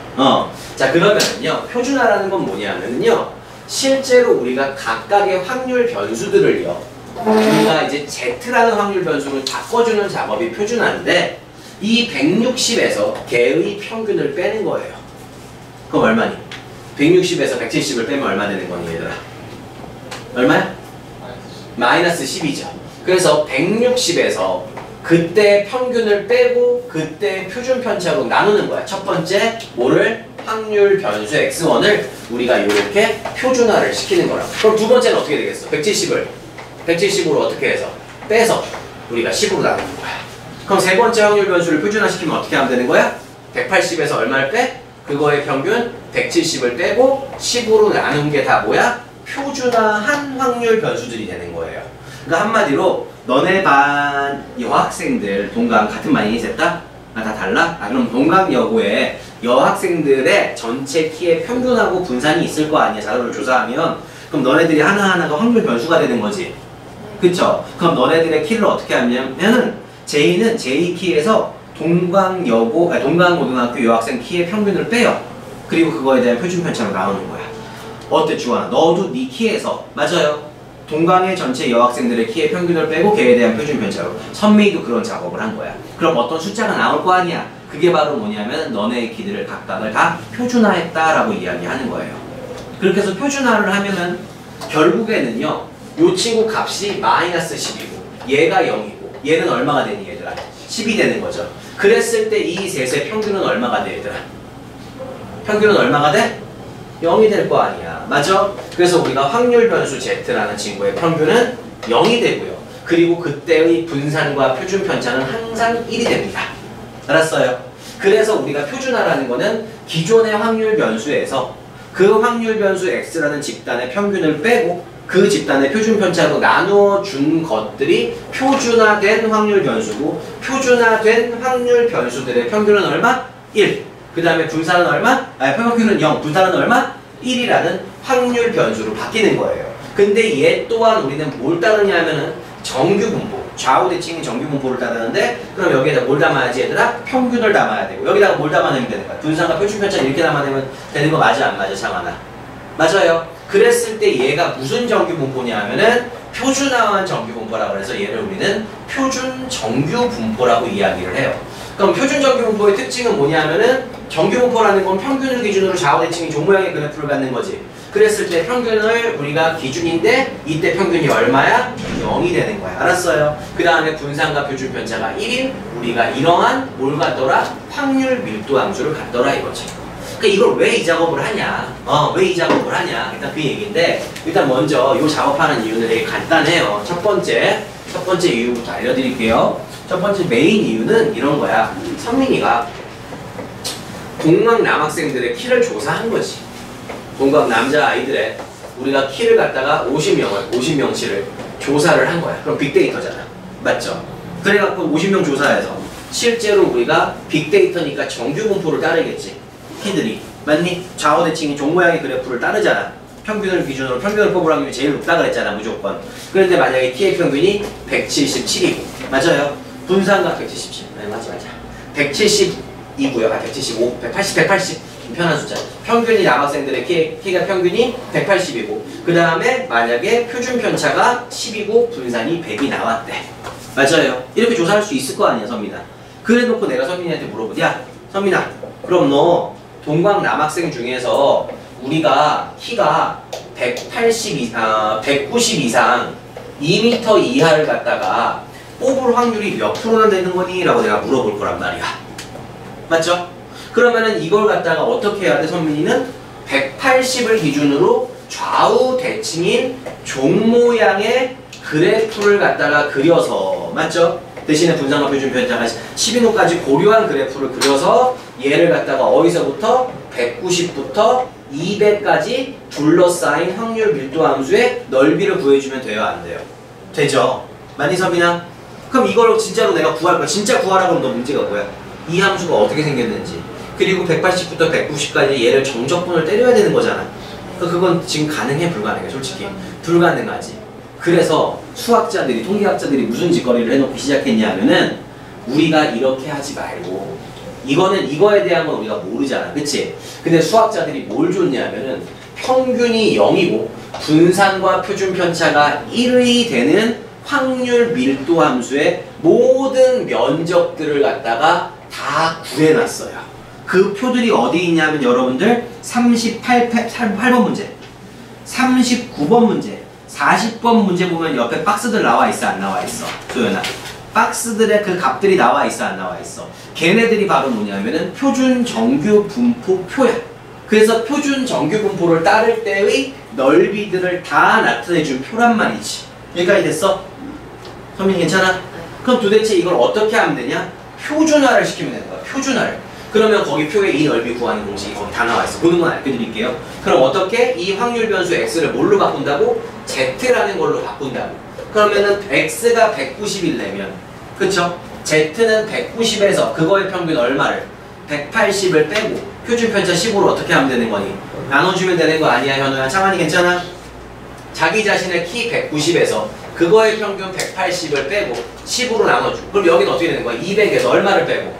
자 그러면은요 표준화라는 건 뭐냐면요 실제로 우리가 각각의 확률 변수들을요 우리가 이제 z라는 확률 변수를 바꿔주는 작업이 표준화인데 이 160에서 걔의 평균을 빼는 거예요. 그럼 얼마니? 160에서 170을 빼면 얼마 되는 거니 얘들아? 얼마야? 마이너스 10이죠. 그래서 160에서 그때 평균을 빼고 그때 표준 편차로 나누는 거야. 첫 번째 뭐를? 확률 변수 x1을 우리가 이렇게 표준화를 시키는 거라고. 그럼 두 번째는 어떻게 되겠어? 170으로 어떻게 해서? 빼서 우리가 10으로 나누는 거야. 그럼 세 번째 확률 변수를 표준화시키면 어떻게 하면 되는 거야? 180에서 얼마를 빼? 그거의 평균 170을 빼고 10으로 나눈 게 다 뭐야? 표준화한 확률 변수들이 되는 거예요. 그러니까 한마디로 너네 반 여학생들 동강 같은 반이니 셋다? 아, 다 달라? 아, 그럼 동강 여고에 여학생들의 전체 키의 평균하고 분산이 있을 거 아니야, 자료를 조사하면. 그럼 너네들이 하나하나가 확률 변수가 되는 거지. 그쵸? 그럼 너네들의 키를 어떻게 하냐면은 제2는 제2키에서 동강고등학교 여학생 키의 평균을 빼요. 그리고 그거에 대한 표준 편차로 나오는 거야. 어때 주환아? 너도 네 키에서 맞아요. 동강의 전체 여학생들의 키의 평균을 빼고 걔에 대한 표준 편차로. 선미도 그런 작업을 한 거야. 그럼 어떤 숫자가 나올 거 아니야. 그게 바로 뭐냐면 너네의 키들을 각각을 다 표준화했다라고 이야기하는 거예요. 그렇게 해서 표준화를 하면은 결국에는요, 요 친구 값이 마이너스 10이고 얘가 0이고 얘는 얼마가 되니 얘들아? 10이 되는 거죠. 그랬을 때 이 셋의 평균은 얼마가 돼 얘들아? 평균은 얼마가 돼? 0이 될 거 아니야. 맞아? 그래서 우리가 확률 변수 Z라는 친구의 평균은 0이 되고요. 그리고 그때의 분산과 표준 편차는 항상 1이 됩니다. 알았어요? 그래서 우리가 표준화라는 거는 기존의 확률 변수에서 그 확률 변수 X라는 집단의 평균을 빼고 그 집단의 표준 편차로 나누어 준 것들이 표준화된 확률 변수고, 표준화된 확률 변수들의 평균은 얼마? 1. 그 다음에 분산은 얼마? 평균은 0, 분산은 얼마? 1이라는 확률 변수로 바뀌는 거예요. 근데 얘 또한 우리는 뭘 따르냐면은 정규 분포, 좌우 대칭인 정규 분포를 따르는데, 그럼 여기에다 뭘 담아야지 얘들아? 평균을 담아야 되고, 여기다가 뭘 담아내면 되는 거야? 분산과 표준 편차 이렇게 담아내면 되는 거 맞아 안 맞아 장하나? 맞아요. 그랬을 때 얘가 무슨 정규 분포냐 하면은 표준화한 정규 분포라고 해서 얘를 우리는 표준 정규 분포라고 이야기를 해요. 그럼 표준 정규 분포의 특징은 뭐냐 하면은 정규 분포라는 건 평균을 기준으로 좌우 대칭이 종 모양의 그래프를 갖는 거지. 그랬을 때 평균을 우리가 기준인데 이때 평균이 얼마야? 0이 되는 거야. 알았어요? 그 다음에 분산과 표준 편차가 1인 우리가 이러한 뭘 갖더라? 확률 밀도 함수를 갖더라 이거지. 그러니까 이걸 왜 이 작업을 하냐? 왜 이 작업을 하냐? 일단 그 얘기인데, 일단 먼저 이 작업하는 이유는 되게 간단해요. 첫 번째 이유부터 알려드릴게요. 첫 번째 메인 이유는 이런 거야. 선민이가 동강 남학생들의 키를 조사한 거지. 동강 남자 아이들의 우리가 키를 갖다가 50명치를 조사를 한 거야. 그럼 빅데이터잖아. 맞죠? 그래갖고 50명 조사해서 실제로 우리가 빅데이터니까 정규 분포를 따르겠지. 키들이. 맞니? 좌우 대칭이 종 모양의 그래프를 따르잖아. 평균을 기준으로 평균을 뽑을 확률이 제일 높다 그랬잖아, 무조건. 그런데 만약에 키의 평균이 177이고, 맞아요? 분산과 177. 네, 맞아. 170이고요. 175, 180. 편한 숫자. 평균이 남학생들의 키가 평균이 180이고, 그 다음에 만약에 표준 편차가 10이고 분산이 100이 나왔대. 맞아요. 이렇게 조사할 수 있을 거 아니야, 선민아. 그래 놓고 내가 선민이한테 물어보지. 야, 선민아, 그럼 너 동광 남학생 중에서 우리가 키가 190 이상 2m 이하를 갖다가 뽑을 확률이 몇 프로나 되는 거니? 라고 내가 물어볼 거란 말이야. 맞죠? 그러면은 이걸 갖다가 어떻게 해야 돼, 선민이는? 180을 기준으로 좌우 대칭인 종 모양의 그래프를 갖다가 그려서, 맞죠? 대신에 분산과 표준 편차가 10인호까지 고려한 그래프를 그려서 얘를 갖다가 어디서부터 190부터 200까지 둘러싸인 확률 밀도 함수의 넓이를 구해주면 돼요, 안 돼요? 되죠? 많이 선민아? 그럼 이걸 진짜로 내가 구할 거야. 진짜 구하라고 하면 너 문제가 뭐야? 이 함수가 어떻게 생겼는지, 그리고 180부터 190까지 얘를 정적분을 때려야 되는 거잖아. 그건 지금 가능해, 불가능해? 솔직히 불가능하지. 그래서 수학자들이, 통계학자들이 무슨 짓거리를 해놓고 시작했냐면은 우리가 이렇게 하지 말고, 이거에 대한 건 우리가 모르잖아, 그치? 근데 수학자들이 뭘 줬냐면은 평균이 0이고 분산과 표준 편차가 1이 되는 확률 밀도 함수의 모든 면적들을 갖다가 다 구해놨어요. 그 표들이 어디 있냐면 여러분들 38번 문제, 39번 문제, 40번 문제 보면 옆에 박스들 나와 있어 안 나와 있어? 소연아. 박스들의 그 값들이 나와 있어 안 나와 있어? 걔네들이 바로 뭐냐면은 표준 정규 분포 표야. 그래서 표준 정규 분포를 따를 때의 넓이들을 다 나타내준 표란 말이지. 여기까지 됐어? 선민이 괜찮아? 그럼 도대체 이걸 어떻게 하면 되냐? 표준화를 시키면 되는 거야. 표준화를. 그러면 거기 표에 이 넓이 구하는 공식이 거기 다 나와 있어. 보는 건 알려드릴게요. 그럼 어떻게 이 확률 변수 x를 뭘로 바꾼다고? z라는 걸로 바꾼다고. 그러면은 x가 190이려면, 그쵸? z는 190에서 그거의 평균 얼마를? 180을 빼고 표준 편차 15로 어떻게 하면 되는 거니? 나눠주면 되는 거 아니야, 현우야? 창환이 괜찮아? 자기 자신의 키 190에서 그거의 평균 180을 빼고 10으로 나눠줘. 그럼 여기는 어떻게 되는 거야? 200에서 얼마를 빼고?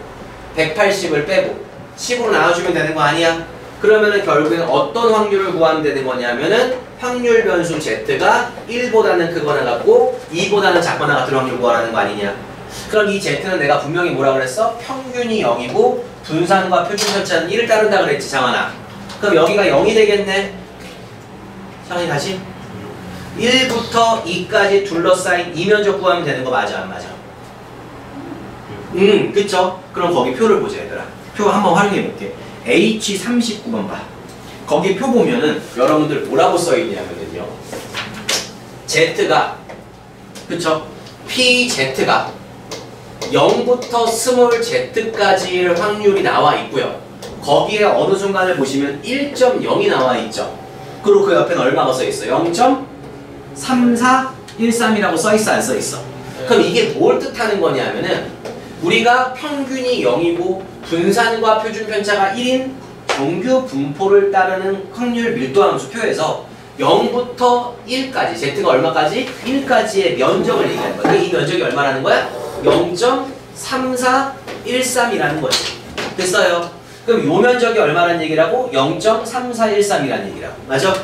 180을 빼고 10으로 나눠주면 되는 거 아니야? 그러면은 결국엔 어떤 확률을 구하면 되는 거냐면은 확률 변수 z가 1보다는 크거나 같고 2보다는 작거나 같은 확률 구하라는 거 아니냐? 그럼 이 z는 내가 분명히 뭐라 그랬어? 평균이 0이고 분산과 표준 편차는 1을 따른다 그랬지, 장하나. 그럼 여기가 0이 되겠네. 장하니 다시 1부터 2까지 둘러싸인 이 면적 구하면 되는 거 맞아 안 맞아? 그쵸? 그럼 거기 표를 보자 얘들아. 표 한번 활용해 볼게. H39번 봐. 거기 표 보면은 여러분들 뭐라고 써있냐면요, Z가, 그쵸? PZ가 0부터 스몰 z까지의 확률이 나와 있고요. 거기에 어느 순간을 보시면 1.0이 나와 있죠. 그리고 그 옆에는 얼마가 써 있어? 0.3413이라고 써 있어 안 써 있어? 그럼 이게 뭘 뜻하는 거냐면은 우리가 평균이 0이고 분산과 표준 편차가 1인 정규 분포를 따르는 확률 밀도 함수 표에서 0부터 1까지, z가 얼마까지? 1까지의 면적을 얘기하는 거야. 이 면적이 얼마라는 거야? 0.3413이라는 거지. 됐어요? 그럼 요 면적이 얼마라는 얘기라고? 0.3413이라는 얘기라고. 맞아?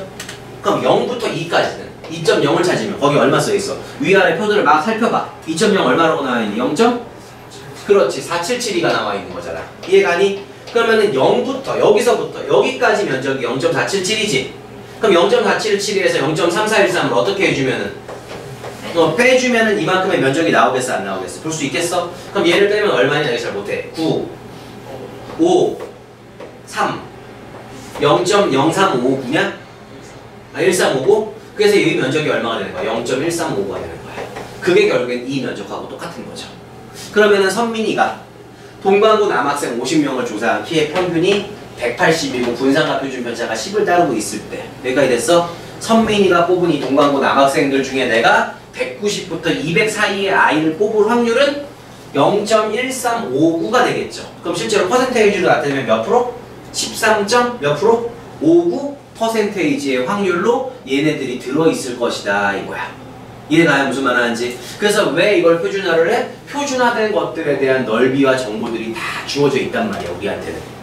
그럼 0부터 2까지는 2.0을 찾으면 거기 얼마 써있어? 위아래 표들을 막 살펴봐. 2.0 얼마라고 나와있니? 0. 그렇지. 4772가 나와있는 거잖아. 이해가니? 그러면은 0부터 여기서부터 여기까지 면적이 0.477이지. 그럼 0.477에서 0.3413을 어떻게 해주면은 빼주면은 이만큼의 면적이 나오겠어 안 나오겠어? 볼 수 있겠어? 그럼 얘를 빼면 얼마냐? 내가 잘 못해. 9 5 3 0.03559냐? 1359? 그래서 이 면적이 얼마가 되는 거야? 0.1359가 되는 거야. 그게 결국엔 이 면적하고 똑같은 거죠. 그러면은 선민이가 동방고 남학생 50명을 조사한 키의 평균이 180이고 분산과 표준 편차가 10을 따르고 있을 때 여기까지 됐어? 선민이가 뽑은 이 동방고 남학생들 중에 내가 190부터 200 사이의 아이를 뽑을 확률은 0.1359가 되겠죠. 그럼 실제로 퍼센테이지로 나타내면 몇 프로? 13. 몇 프로? 59%의 확률로 얘네들이 들어있을 것이다 이거야. 이해가요? 무슨 말 하는지. 그래서 왜 이걸 표준화를 해? 표준화된 것들에 대한 넓이와 정보들이 다 주어져 있단 말이야 우리한테는.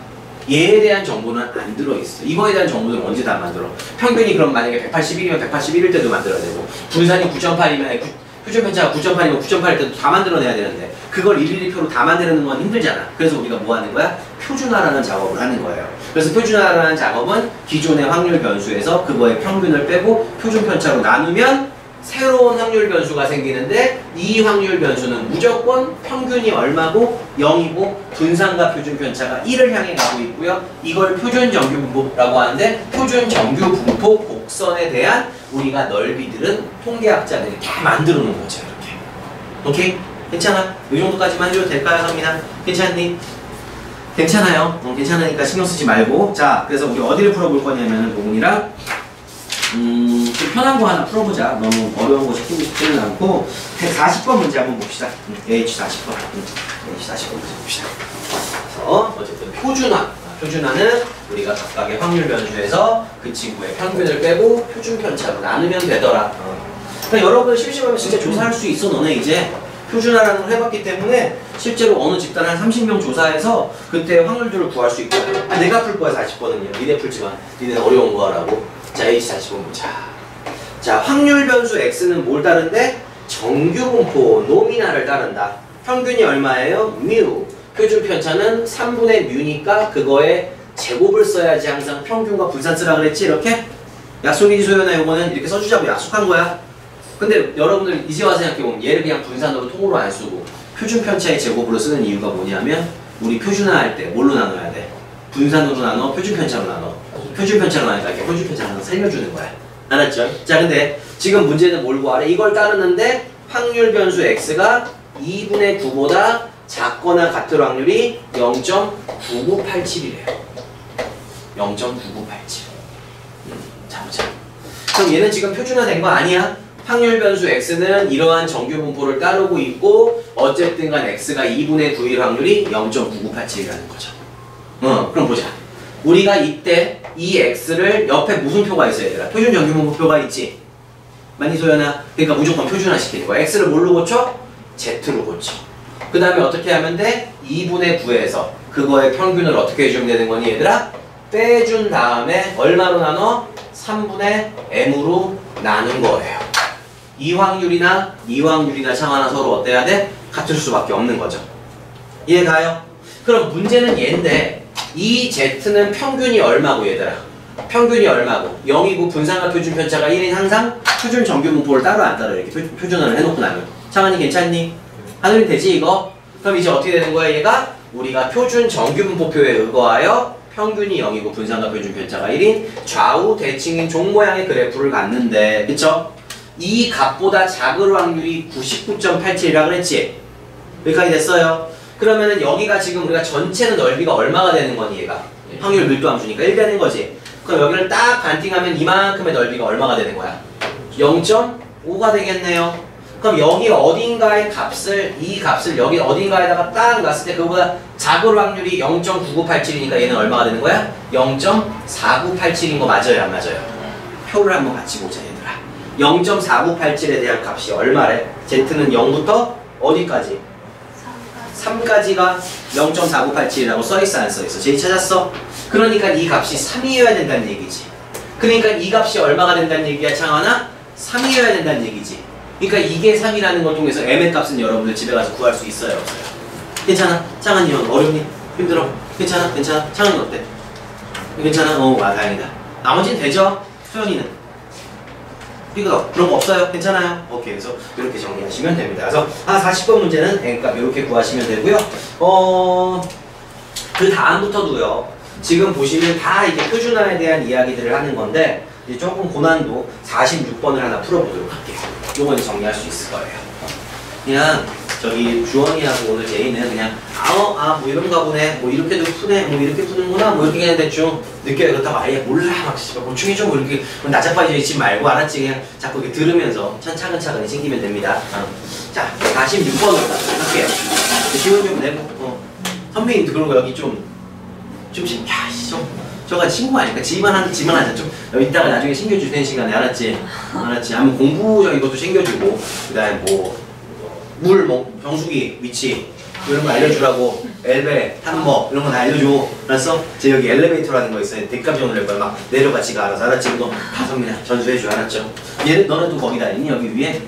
얘에 대한 정보는 안 들어있어. 이거에 대한 정보는 언제 다 만들어? 평균이 그럼 만약에 181이면 181일 때도 만들어야 되고 분산이 9.8이면 표준 편차가 9.8이면 9.8일 때도 다 만들어내야 되는데 그걸 일일이 표로 다 만드는 건 힘들잖아. 그래서 우리가 뭐 하는 거야? 표준화라는 작업을 하는 거예요. 그래서 표준화라는 작업은 기존의 확률 변수에서 그거의 평균을 빼고 표준 편차로 나누면 새로운 확률 변수가 생기는데 이 확률 변수는 무조건 평균이 얼마고 0이고 분산과 표준 편차가 1을 향해 가고 있고요. 이걸 표준 정규 분포라고 하는데 표준 정규 분포 곡선에 대한 우리가 넓이들은 통계학자들이 다 만들어 놓은 거죠. 이렇게. 오케이? 괜찮아? 이 정도까지만 해줘도 될까요, 선민아? 괜찮니? 괜찮아요. 괜찮으니까 신경 쓰지 말고. 자, 그래서 우리 어디를 풀어볼 거냐면은 보문이랑 좀 편한 거 하나 풀어보자. 너무 어려운 거 시키고 싶지는 않고 140번 문제 한번 봅시다. H40번. H40번 문제 봅시다. 그래서 어쨌든 표준화는 우리가 각각의 확률 변수에서 그 친구의 평균을 빼고 표준 편차로 나누면 되더라. 그러니까 여러분 심심하면 진짜 조사할 수 있어. 너네 이제 표준화라는 걸 해봤기 때문에 실제로 어느 집단 한 30명 조사해서 그때 확률들을 구할 수 있고 내가 풀 거야 40번은요. 니네 풀지만 니네는 어려운 거 하라고. 자, H40번 보자. 자, 확률 변수 X는 뭘 따른대? 정규 분포 노미나를 따른다. 평균이 얼마예요? 뮤. 표준 편차는 3분의 뮤니까 그거에 제곱을 써야지 항상 평균과 분산 쓰라 그랬지? 이렇게? 약속이지 소연아 요거는 이렇게 써주자고 약속한 거야. 근데 여러분들 이제 와서 생각해보면 얘를 그냥 분산으로 통으로 안 쓰고 표준 편차의 제곱으로 쓰는 이유가 뭐냐면 우리 표준화할 때 뭘로 나눠야 돼? 분산으로 나눠, 표준 편차로 나눠. 표준 편차로 나니까 이렇게 표준 편차를 하나 살려주는 거야. 알았죠? 자 근데 지금 문제는 뭘 구하래? 이걸 따르는데 확률 변수 x가 2분의 9보다 작거나 같을 확률이 0.9987이래요. 0.9987. 자 보자. 그럼 얘는 지금 표준화된 거 아니야? 확률 변수 x는 이러한 정규 분포를 따르고 있고 어쨌든 간 x가 2분의 9일 확률이 0.9987이라는 거죠. 그럼 보자. 우리가 이때 이 x를 옆에 무슨 표가 있어야 되나? 표준 정규 분포표가 있지. 맞니 소연아? 그러니까 무조건 표준화 시킬 거야. x를 뭘로 고쳐? z로 고쳐. 그 다음에 어떻게 하면 돼? 2분의 9에서 그거의 평균을 어떻게 해주면 되는 거니 얘들아? 빼준 다음에 얼마로 나눠? 3분의 m으로 나눈 거예요. 이 확률이나 창하나 서로 어때야 돼? 같을 수밖에 없는 거죠. 이해가요? 그럼 문제는 얘인데 이 z는 평균이 얼마고 얘들아? 평균이 얼마고? 0이고 분산과 표준 편차가 1인 항상 표준 정규 분포를 따로 안 따로 이렇게 표준화를 해놓고 나면 창한이 괜찮니? 하늘이 되지 이거? 그럼 이제 어떻게 되는 거야 얘가? 우리가 표준 정규 분포표에 의거하여 평균이 0이고 분산과 표준 편차가 1인 좌우 대칭인 종 모양의 그래프를 갖는데 그쵸? 이 값보다 작을 확률이 99.87이라 그랬지? 여기까지 됐어요. 그러면은 여기가 지금 우리가 전체는 넓이가 얼마가 되는 거니 얘가? 확률 밀도 함수니까 1 되는 거지. 그럼 여기를 딱 반띵하면 이만큼의 넓이가 얼마가 되는 거야? 0.5가 되겠네요. 그럼 여기 어딘가의 값을 이 값을 여기 어딘가에다가 딱 놨을 때 그거보다 작을 확률이 0.9987이니까 얘는 얼마가 되는 거야? 0.4987인 거 맞아요 안 맞아요? 표를 한번 같이 보자 얘들아. 0.4987에 대한 값이 얼마래? z는 0부터 어디까지? 3까지가 0.4987이라고 써있어 안 써있어? 제 찾았어? 그러니까 이 값이 3이어야 된다는 얘기지. 그러니까 이 값이 얼마가 된다는 얘기야 창환아? 3이어야 된다는 얘기지. 그러니까 이게 3이라는 걸 통해서 m의 값은 여러분들 집에 가서 구할 수 있어요 없어요? 괜찮아? 창환이 형 어렵니? 힘들어? 괜찮아? 괜찮아? 창환이 어때? 괜찮아? 다행이다. 나머지는 되죠? 소연이는? 이거 그런 거 없어요? 괜찮아요? 오케이. 그래서 이렇게 정리하시면 됩니다. 그래서 40번 문제는 n값 이렇게 구하시면 되고요. 그 다음부터도요. 지금 보시면 다 이제 표준화에 대한 이야기들을 하는 건데 이제 조금 고난도 46번을 하나 풀어보도록 할게요. 요건 정리할 수 있을 거예요. 그냥 저기 주원이하고 오늘 제이는 그냥 뭐 이런가 보네, 뭐 이렇게도 푸네, 뭐 이렇게 푸는구나, 뭐 이렇게 그냥 대충 느껴요. 그렇다고 아예 몰라 막 보충해줘 뭐 이렇게 낮아빠져 있지 말고 알았지? 그냥 자꾸 이렇게 들으면서 차근차근히 챙기면 됩니다. 자 46번으로 할게요. 기분 좀 내고 선배님도 그런 거 여기 저가 친구 아니까 지만 하자 좀 여기 있다가 나중에 챙겨주는 시간에 알았지? 한번 공부적인 것도 챙겨주고 그다음에 물, 정수기 위치 이런 거 알려주라고 엘베, 탄머 이런 거 다 알려줘. 알았어? 제 여기 엘리베이터라는 거 있어요. 대값 정을 낼 거야. 막 내려가 지가 알아서. 알았지? 이거 다 성민아 전수해줘. 알았죠? 얘는 너네도 거기 다니니? 여기 위에?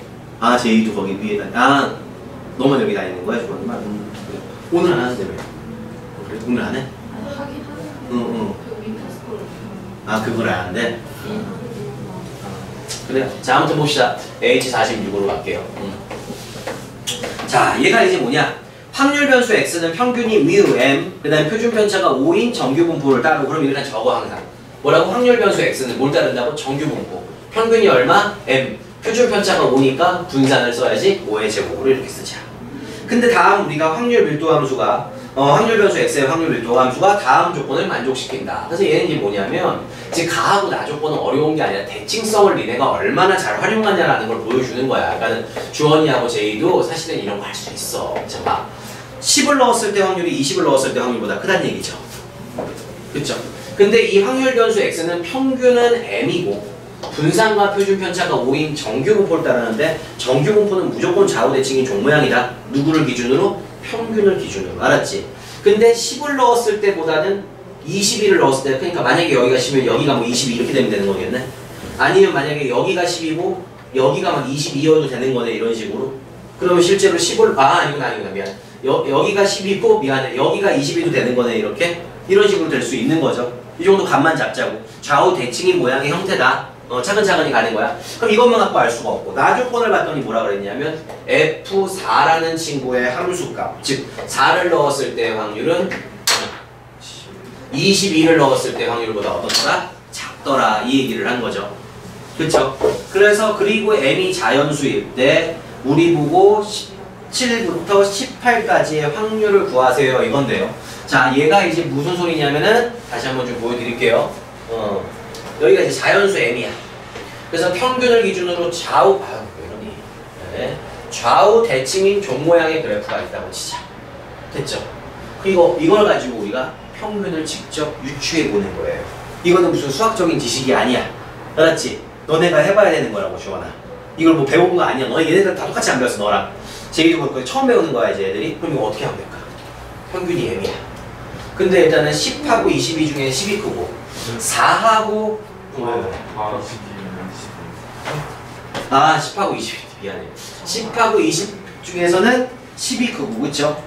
제이도 거기 위에 다니. 너만 여기 다니는 거야? 그러면 오늘 안 하는데 왜? 그래? 오늘 안 해? 하긴 하는. 그걸 안 하는데? 그래요. 자 아무튼 봅시다. H46으로 갈게요. 자 얘가 이제 뭐냐? 확률 변수 x는 평균이 mu m 그 다음에 표준 편차가 5인 정규 분포를 따르고 그럼 일단 적어 항상. 뭐라고? 확률 변수 x는 뭘 따른다고? 정규 분포. 평균이 얼마? m. 표준 편차가 5니까 분산을 써야지 5의 제곱으로 이렇게 쓰자. 근데 다음 우리가 확률 밀도 함수가 확률 변수 x의 확률 밀도 함수가 다음 조건을 만족시킨다. 그래서 얘는 이제 뭐냐면 지금 가하고 나 조건은 어려운 게 아니라 대칭성을 니네가 얼마나 잘 활용하냐라는 걸 보여주는 거야. 그러니까 주원이하고 제이도 사실은 이런 거 할 수 있어. 자 봐. 10을 넣었을 때 확률이 20을 넣었을 때 확률보다 크다는 얘기죠. 그쵸? 근데 이 확률 변수 x는 평균은 m이고 분산과 표준 편차가 5인 정규 분포를 따르는데 정규 분포는 무조건 좌우 대칭인 종 모양이다. 누구를 기준으로? 평균을 기준으로. 알았지? 근데 10을 넣었을 때보다는 21을 넣었을 때 그러니까 만약에 여기가 10이면 여기가 뭐 22 이렇게 되면 되는 거겠네? 아니면 만약에 여기가 10이고 여기가 막 22여도 되는 거네 이런 식으로. 그러면 실제로 10을 아니구나 미안. 여기가 10이고 미안해 여기가 22도 되는 거네 이렇게 이런 식으로 될 수 있는 거죠. 이 정도 값만 잡자고. 좌우 대칭인 모양의 형태다. 차근차근히 가는 거야. 그럼 이것만 갖고 알 수가 없고 나조건을 봤더니 뭐라 그랬냐면 F4라는 친구의 함수값, 즉 4를 넣었을 때의 확률은 22를 넣었을 때 확률보다 어떻더라? 작더라. 이 얘기를 한 거죠. 그렇죠? 그래서 그리고 m이 자연수일 때 우리 보고 17부터 18까지의 확률을 구하세요. 이건데요. 자, 얘가 이제 무슨 소리냐면은 다시 한번 좀 보여드릴게요. 여기가 이제 자연수 m이야. 그래서 평균을 기준으로 좌우 왜 이러니? 네. 좌우 대칭인 종 모양의 그래프가 있다고 치자. 됐죠? 그리고 이걸 가지고 우리가 평균을 직접 유추해 보는 거예요. 이거는 무슨 수학적인 지식이 아니야. 알았지? 너네가 해봐야 되는 거라고, 주원아. 이걸 뭐 배운 거 아니야. 너네 얘네들 다 똑같이 안 배웠어, 너랑. 제이도 그렇고 처음 배우는 거야, 이제 애들이. 그럼 이거 어떻게 하면 될까? 평균이 m이야. 근데 일단은 10하고 22 중에 10이 크고 4하고 10하고 20 미안해. 10하고 20 중에서는 10이 크고, 그쵸?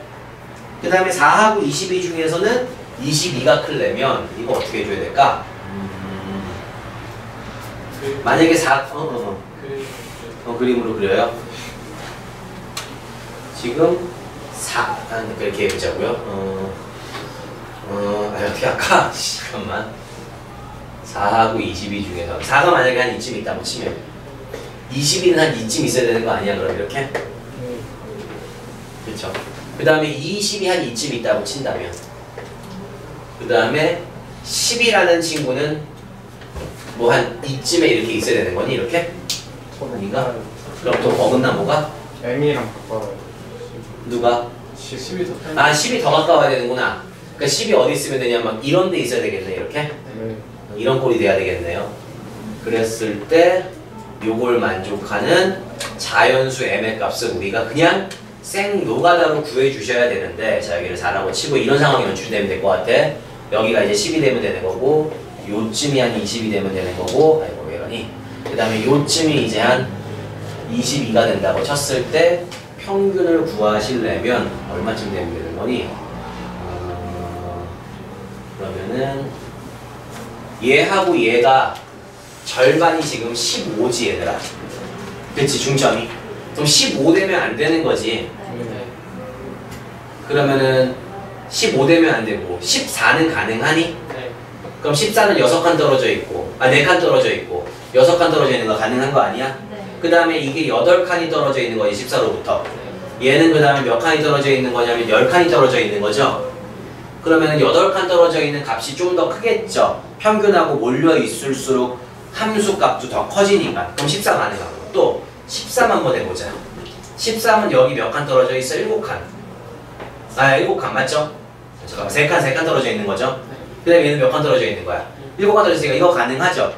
그 다음에 4하고 22 중에서는 22가 크려면 이거 어떻게 해줘야 될까? 만약에 4 그림으로 그려요. 지금 4 이렇게 해보자고요. 어떻게 할까? 잠깐만. 4하고 22 중에서 4가 만약에 한 이쯤 있다고 치면 22는 한 이쯤 있어야 되는 거 아니야? 그럼 이렇게? 그쵸? 그 다음에 20이 한 이쯤 있다고 친다면 그 다음에 10이라는 친구는 뭐 한 이쯤에 이렇게 있어야 되는 거니? 이렇게? 아닌가? 그럼 또 어긋나 뭐가? m이랑 바꿔요. 누가? 10이 더 10이 더 가까워야 되는구나. 그러니까 10이 어디 있으면 되냐? 막 이런 데 있어야 되겠네. 이렇게? 네. 이런 꼴이 돼야 되겠네요. 그랬을 때 요걸 만족하는 자연수 m의 값을 우리가 그냥 생 노가다로 구해 주셔야 되는데, 자 여기를 4라고 치고 이런 상황이 연출되면 될 것 같아. 여기가 이제 10이 되면 되는 거고, 요쯤이 한 20이 되면 되는 거고, 아이고 왜 이러니? 그 다음에 요쯤이 이제 한 22가 된다고 쳤을 때 평균을 구하시려면 얼마쯤 되면 되는 거니? 그러면은 얘하고 얘가 절반이 지금 15지 얘들아. 그치 중점이. 그럼 15 되면 안 되는 거지. 그러면은 15 되면 안 되고 14는 가능하니? 네. 그럼 14는 6칸 떨어져 있고 4칸 떨어져 있고 6칸 떨어져 있는 거 가능한 거 아니야? 네. 그 다음에 이게 8칸이 떨어져 있는 거지 14로부터. 얘는 그 다음에 몇 칸이 떨어져 있는 거냐면 10칸이 떨어져 있는 거죠. 그러면은 8칸 떨어져 있는 값이 좀 더 크겠죠. 평균하고 몰려 있을수록 함수 값도 더 커지니까. 그럼 14 가능하고. 또 13 한번 해보자. 13은 여기 몇 칸 떨어져 있어? 7칸. 7칸 맞죠? 잠깐만 3칸 떨어져 있는 거죠. 그 다음에 얘는 몇 칸 떨어져 있는 거야? 7칸 떨어져 있으니까 이거 가능하죠.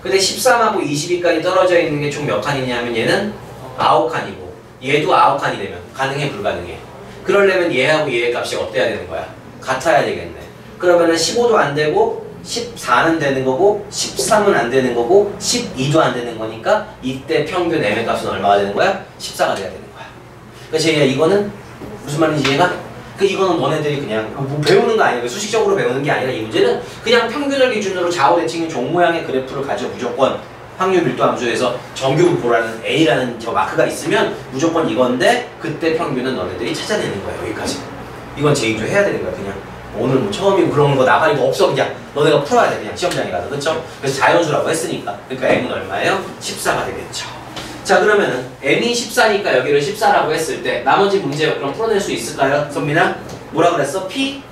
근데 13하고 22까지 떨어져 있는 게 총 몇 칸이냐면 얘는 9칸이고 얘도 9칸이 되면 가능해 불가능해? 그러려면 얘하고 얘의 값이 어때야 되는 거야? 같아야 되겠네. 그러면은 15도 안 되고 14는 되는 거고 13은 안 되는 거고 12도 안 되는 거니까 이때 평균 m의 값은 얼마가 되는 거야? 14가 돼야 되는 거야. 그러니까 제이야 이거는 무슨 말인지 이해가? 이거는 너네들이 그냥 뭐 배우는 거 아니야. 수식적으로 배우는 게 아니라 이 문제는 그냥 평균을 기준으로 좌우 대칭인 종 모양의 그래프를 가지고 무조건 확률 밀도 함수에서 정규분포라는 A라는 저 마크가 있으면 무조건 이건데 그때 평균은 너네들이 찾아내는 거야. 여기까지. 이건 제이도 해야 되는 거야. 그냥 오늘 뭐 처음이고 그런 거 나갈 거 없어. 그냥 너네가 풀어야 돼. 그냥 시험장에 가서. 그쵸? 그래서 자연수라고 했으니까. 그러니까 m은 얼마예요? 14가 되겠죠. 자 그러면은 m이 14니까 여기를 14라고 했을 때 나머지 문제 그럼 풀어낼 수 있을까요? 선민아? 뭐라 그랬어? P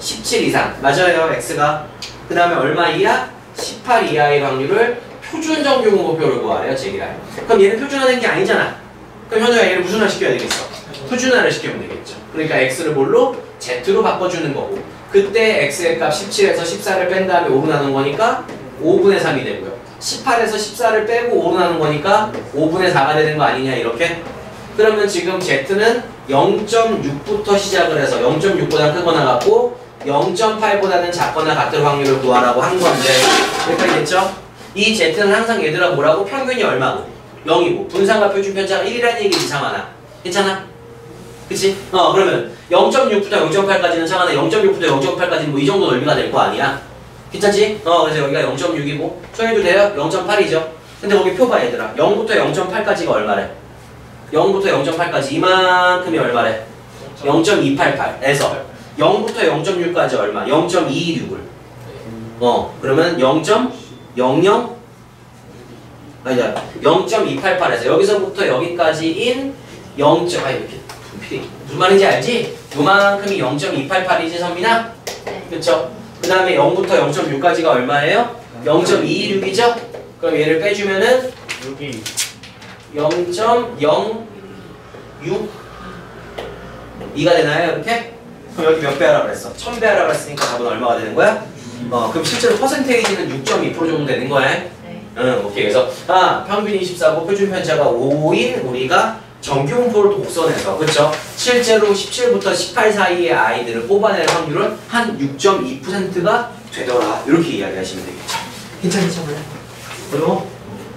17 이상 맞아요 x가. 그 다음에 얼마 이하? 18 이하의 확률을 표준 정규분포표를 구하래요. 제기라요. 그럼 얘는 표준화된 게 아니잖아. 그럼 현우야 얘를 무슨 화 시켜야 되겠어? 표준화를 시키면 되겠죠. 그러니까 x를 뭘로? z로 바꿔주는 거고 그때 x의 값 17에서 14를 뺀 다음에 5로 나눈 거니까 5분의 3이 되고요. 18에서 14를 빼고 5로 나눈 거니까 5분의 4가 되는 거 아니냐 이렇게? 그러면 지금 z는 0.6부터 시작을 해서 0.6보다 크거나 같고 0.8보다는 작거나 같을 확률을 구하라고 한 건데 여기까지 됐죠? 이 z는 항상 얘들아 뭐라고? 평균이 얼마고? 0이고 분산과 표준 편차가 1이라는 얘기지 상하나? 괜찮아? 그치? 그러면 0.6부터 0.8까지는 상하나 0.6부터 0.8까지는 뭐 이 정도 넓이가 될 거 아니야? 괜찮지? 그래서 여기가 0.6이고 소해도 돼요? 0.8이죠? 근데 거기 표봐 얘들아. 0부터 0.8까지가 얼마래? 0부터 0.8까지 이만큼이 얼마래? 0.288에서 0부터 0.6까지 얼마? 0.226을 그러면 0.00 아니다 0.288에서 여기서부터 여기까지인 0. 이렇게 분필이 무슨 말인지 알지? 요만큼이 0.288이지 선민아? 네. 그쵸? 그 다음에 0부터 0.6까지가 얼마예요? 0.226이죠? 그럼 얘를 빼주면은 0.062가 되나요? 이렇게? 그럼 여기 몇 배 하라 그랬어? 1000배 하라 그랬으니까 답은 얼마가 되는 거야? 그럼 실제로 퍼센테이지는 6.2% 정도 되는 거야? 네. 응, 오케이. 그래서 평균이 24고 표준 편차가 5인 우리가 정규분포를 곡선해서 그쵸? 실제로 17부터 18 사이의 아이들을 뽑아낼 확률은 한 6.2%가 되더라. 이렇게 이야기하시면 되겠죠. 괜찮으셨나요? 어려워?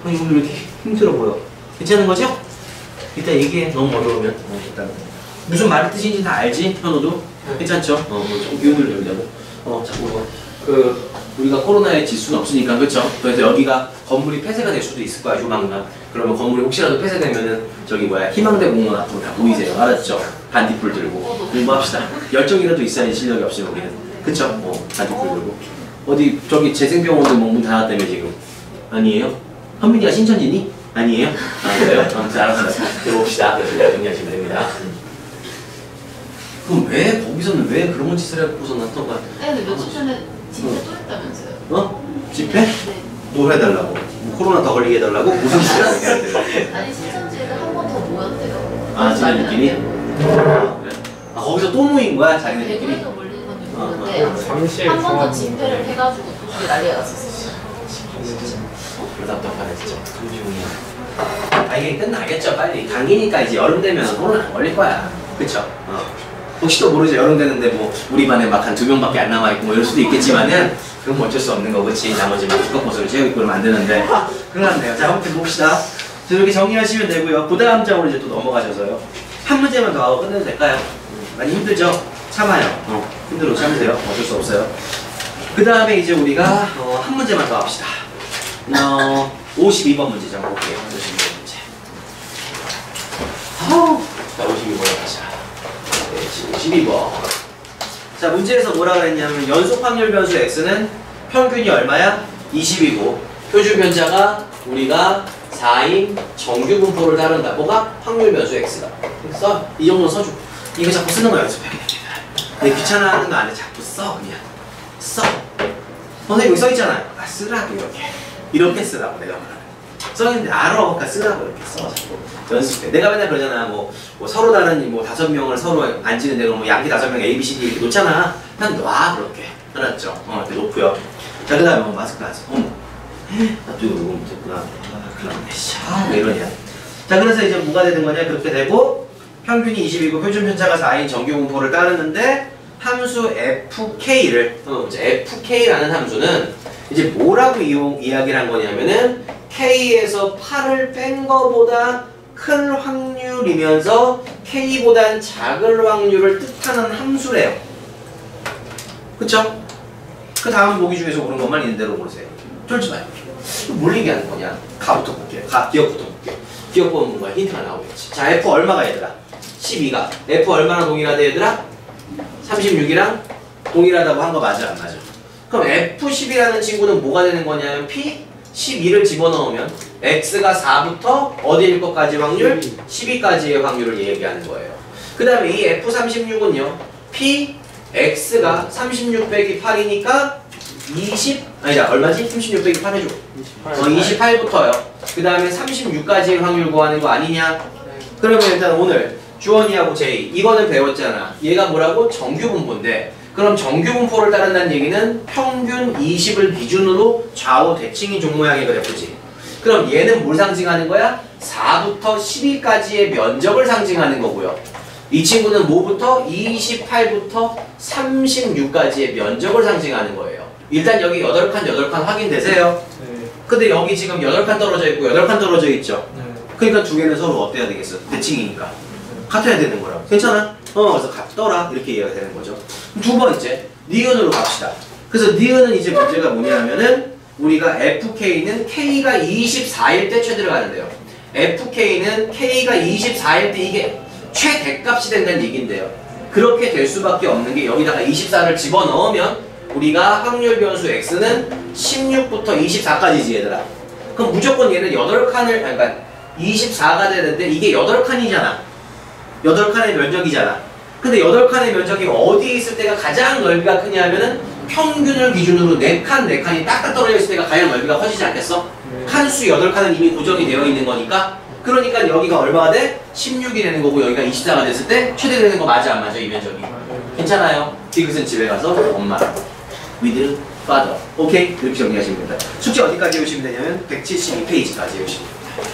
이거 왜 이렇게 힘들어 보여? 괜찮은 거죠? 이따 얘기해. 너무 어려우면. 일단 무슨 말 뜻인지 다 알지? 현호도? 괜찮죠? 좀 기운을 내려고. 자꾸 우리가 코로나에 질 수는 없으니까 그쵸? 그래서 여기가 건물이 폐쇄가 될 수도 있을 거야 조만간. 그러면 건물이 혹시라도 폐쇄되면은 저기 희망대 공원 앞으로 다 보이세요. 알았죠? 반딧불 들고 공부합시다. 열정이라도 있어야지 실력이 없으면 우리는. 그쵸? 반딧불 들고. 어디 저기 재생병원도 문 닫았다며 지금. 아니에요? 현민이가 신천지니? 아니에요? 그래요? 아무튼 알았어요. 들어봅시다. 정리하시면 됩니다. 그럼 왜 거기서는 왜 그런 짓을 해놓고서 났던가? 근데 며칠 전에 집회 또 했다면서요? 집회? 네. 뭘 해달라고? 뭐 코로나 더 걸리게 해달라고? 무슨 짓을 하게 해야 아니 신천지에서 한 번 더 모였대요. 자기들끼리? 그래? 거기서 또 모인 거야? 자기들끼리? 대구에서 몰리는 건지 모르는데 한 번 더 집회를 해가지고 또 그게 난리가 났었어요. 그러다 답답하네 진짜. 이게 끝나겠죠 빨리. 당기니까 이제 여름 되면 코로나 안 걸릴 거야. 그쵸? 혹시 또 모르죠. 여름 되는데 뭐 우리 반에 막 한 2명밖에 안 남아있고 뭐 이럴 수도 있겠지만은 그건 뭐 어쩔 수 없는 거 그치? 나머지 막 수컷버스를 채우고 그러면 안 되는데 그러네요. 자 아무튼 봅시다. 이렇게 정리하시면 되고요. 그 다음 장으로 이제 또 넘어가셔서요. 한 문제만 더 하고 끝내도 될까요? 많이 힘들죠? 참아요. 힘들어 참으세요. 어쩔 수 없어요. 그 다음에 이제 우리가 한 문제만 더 합시다. 52번 문제 좀 볼게요. 52번 문제. 자 52번에 가자. 52번. 자 문제에서 뭐라 그랬냐면 연속 확률 변수 x는 평균이 얼마야? 20이고 표준 편차가 우리가 4인 정규 분포를 다룬다. 뭐가? 확률 변수 x가. 써? 이 정도 써줘. 이거 자꾸 쓰는 거 연습해. 내 귀찮아하는 거 안에 자꾸 써 그냥. 써. 선생님 여기 써있잖아요. 쓰라고 이렇게 쓰라고 내가 말하는. 써있는데 알아. 그러니까 쓰라고 이렇게 써. 자꾸. 연습해. 내가 맨날 그러잖아. 뭐 서로 다른 5명을 서로 앉히는데 뭐 양키 5명 A, B, C, D 이렇게 놓잖아. 그냥 놔 그렇게. 알았죠? 이렇게 놓고요. 자 그 다음에 마스크 하자. 나 또 이거 녹음 못했구나. 큰일 났네. 왜 이러냐. 자 그래서 이제 뭐가 되는 거냐. 그렇게 되고 평균이 20이고 표준 편차가 4인 정규 분포를 따르는데 함수 fk를 fk라는 함수는 이제 뭐라고 이야기를 한 거냐면은 k에서 8을 뺀 거보다 큰 확률이면서 k보단 작을 확률을 뜻하는 함수래요. 그쵸? 그 다음 보기 중에서 고른 것만 있는 대로 고르세요. 쫄지 마요. 뭘 얘기하는 거냐? 가부터 볼게요. 기억부터 볼게요. 기억 보면 뭔가 힌트가 나오겠지. 자, F 얼마가 얘들아? 12가. F 얼마나 동일하대 얘들아? 36이랑 동일하다고 한 거 맞아 안 맞아? 그럼 F10이라는 친구는 뭐가 되는 거냐면 P12를 집어넣으면 X가 4부터 어디일 것까지 확률? 12까지의 확률을 얘기하는 거예요. 그 다음에 이 F36은요. X가 36 빼기 8이니까 20, 얼마지? 36 빼기 8 해줘. 28부터요. 그 다음에 36까지의 확률 구하는 거 아니냐? 그러면 일단 오늘 주원이하고 제이 이거는 배웠잖아. 얘가 뭐라고? 정규분포인데 그럼 정규분포를 따른다는 얘기는 평균 20을 기준으로 좌우 대칭인 종 모양의 그래프지. 그럼 얘는 뭘 상징하는 거야? 4부터 12까지의 면적을 상징하는 거고요. 이 친구는 뭐부터? 28부터 36까지의 면적을 상징하는 거예요. 일단 여기 8칸 확인되세요? 네. 근데 여기 지금 8칸 떨어져 있고 8칸 떨어져 있죠? 네. 그러니까 두 개는 서로 어때야 되겠어? 대칭이니까. 같아야 되는 거라고. 괜찮아? 그래서 같더라. 이렇게 이해가 되는 거죠. 두 번째, 니은으로 갑시다. 그래서 니은은 이제 문제가 뭐냐면은 우리가 FK는 K가 24일 때 최대로 가는데요. FK는 K가 24일 때 이게 최대값이 된다는 얘기인데요. 그렇게 될 수밖에 없는 게 여기다가 24를 집어넣으면 우리가 확률 변수 X는 16부터 24까지지 얘들아. 그럼 무조건 얘는 8칸을 그러니까 24가 되는데 이게 8칸이잖아. 8칸의 면적이잖아. 근데 8칸의 면적이 어디에 있을 때가 가장 넓이가 크냐면은 평균을 기준으로 4칸이 딱딱 떨어져 있을 때가 가장 넓이가 커지지 않겠어? 칸수 8칸은 이미 고정이 되어 있는 거니까 그러니까 여기가 얼마가 돼? 16이 되는 거고 여기가 24가 됐을 때 최대 되는 거 맞아 안 맞아 이 면적이? 괜찮아요? 디귿은 집에 가서 엄마 with father 오케이? 이렇게 정리하시면 됩니다. 숙제 어디까지 해오시면 되냐면 172페이지까지 해오시면 됩니다.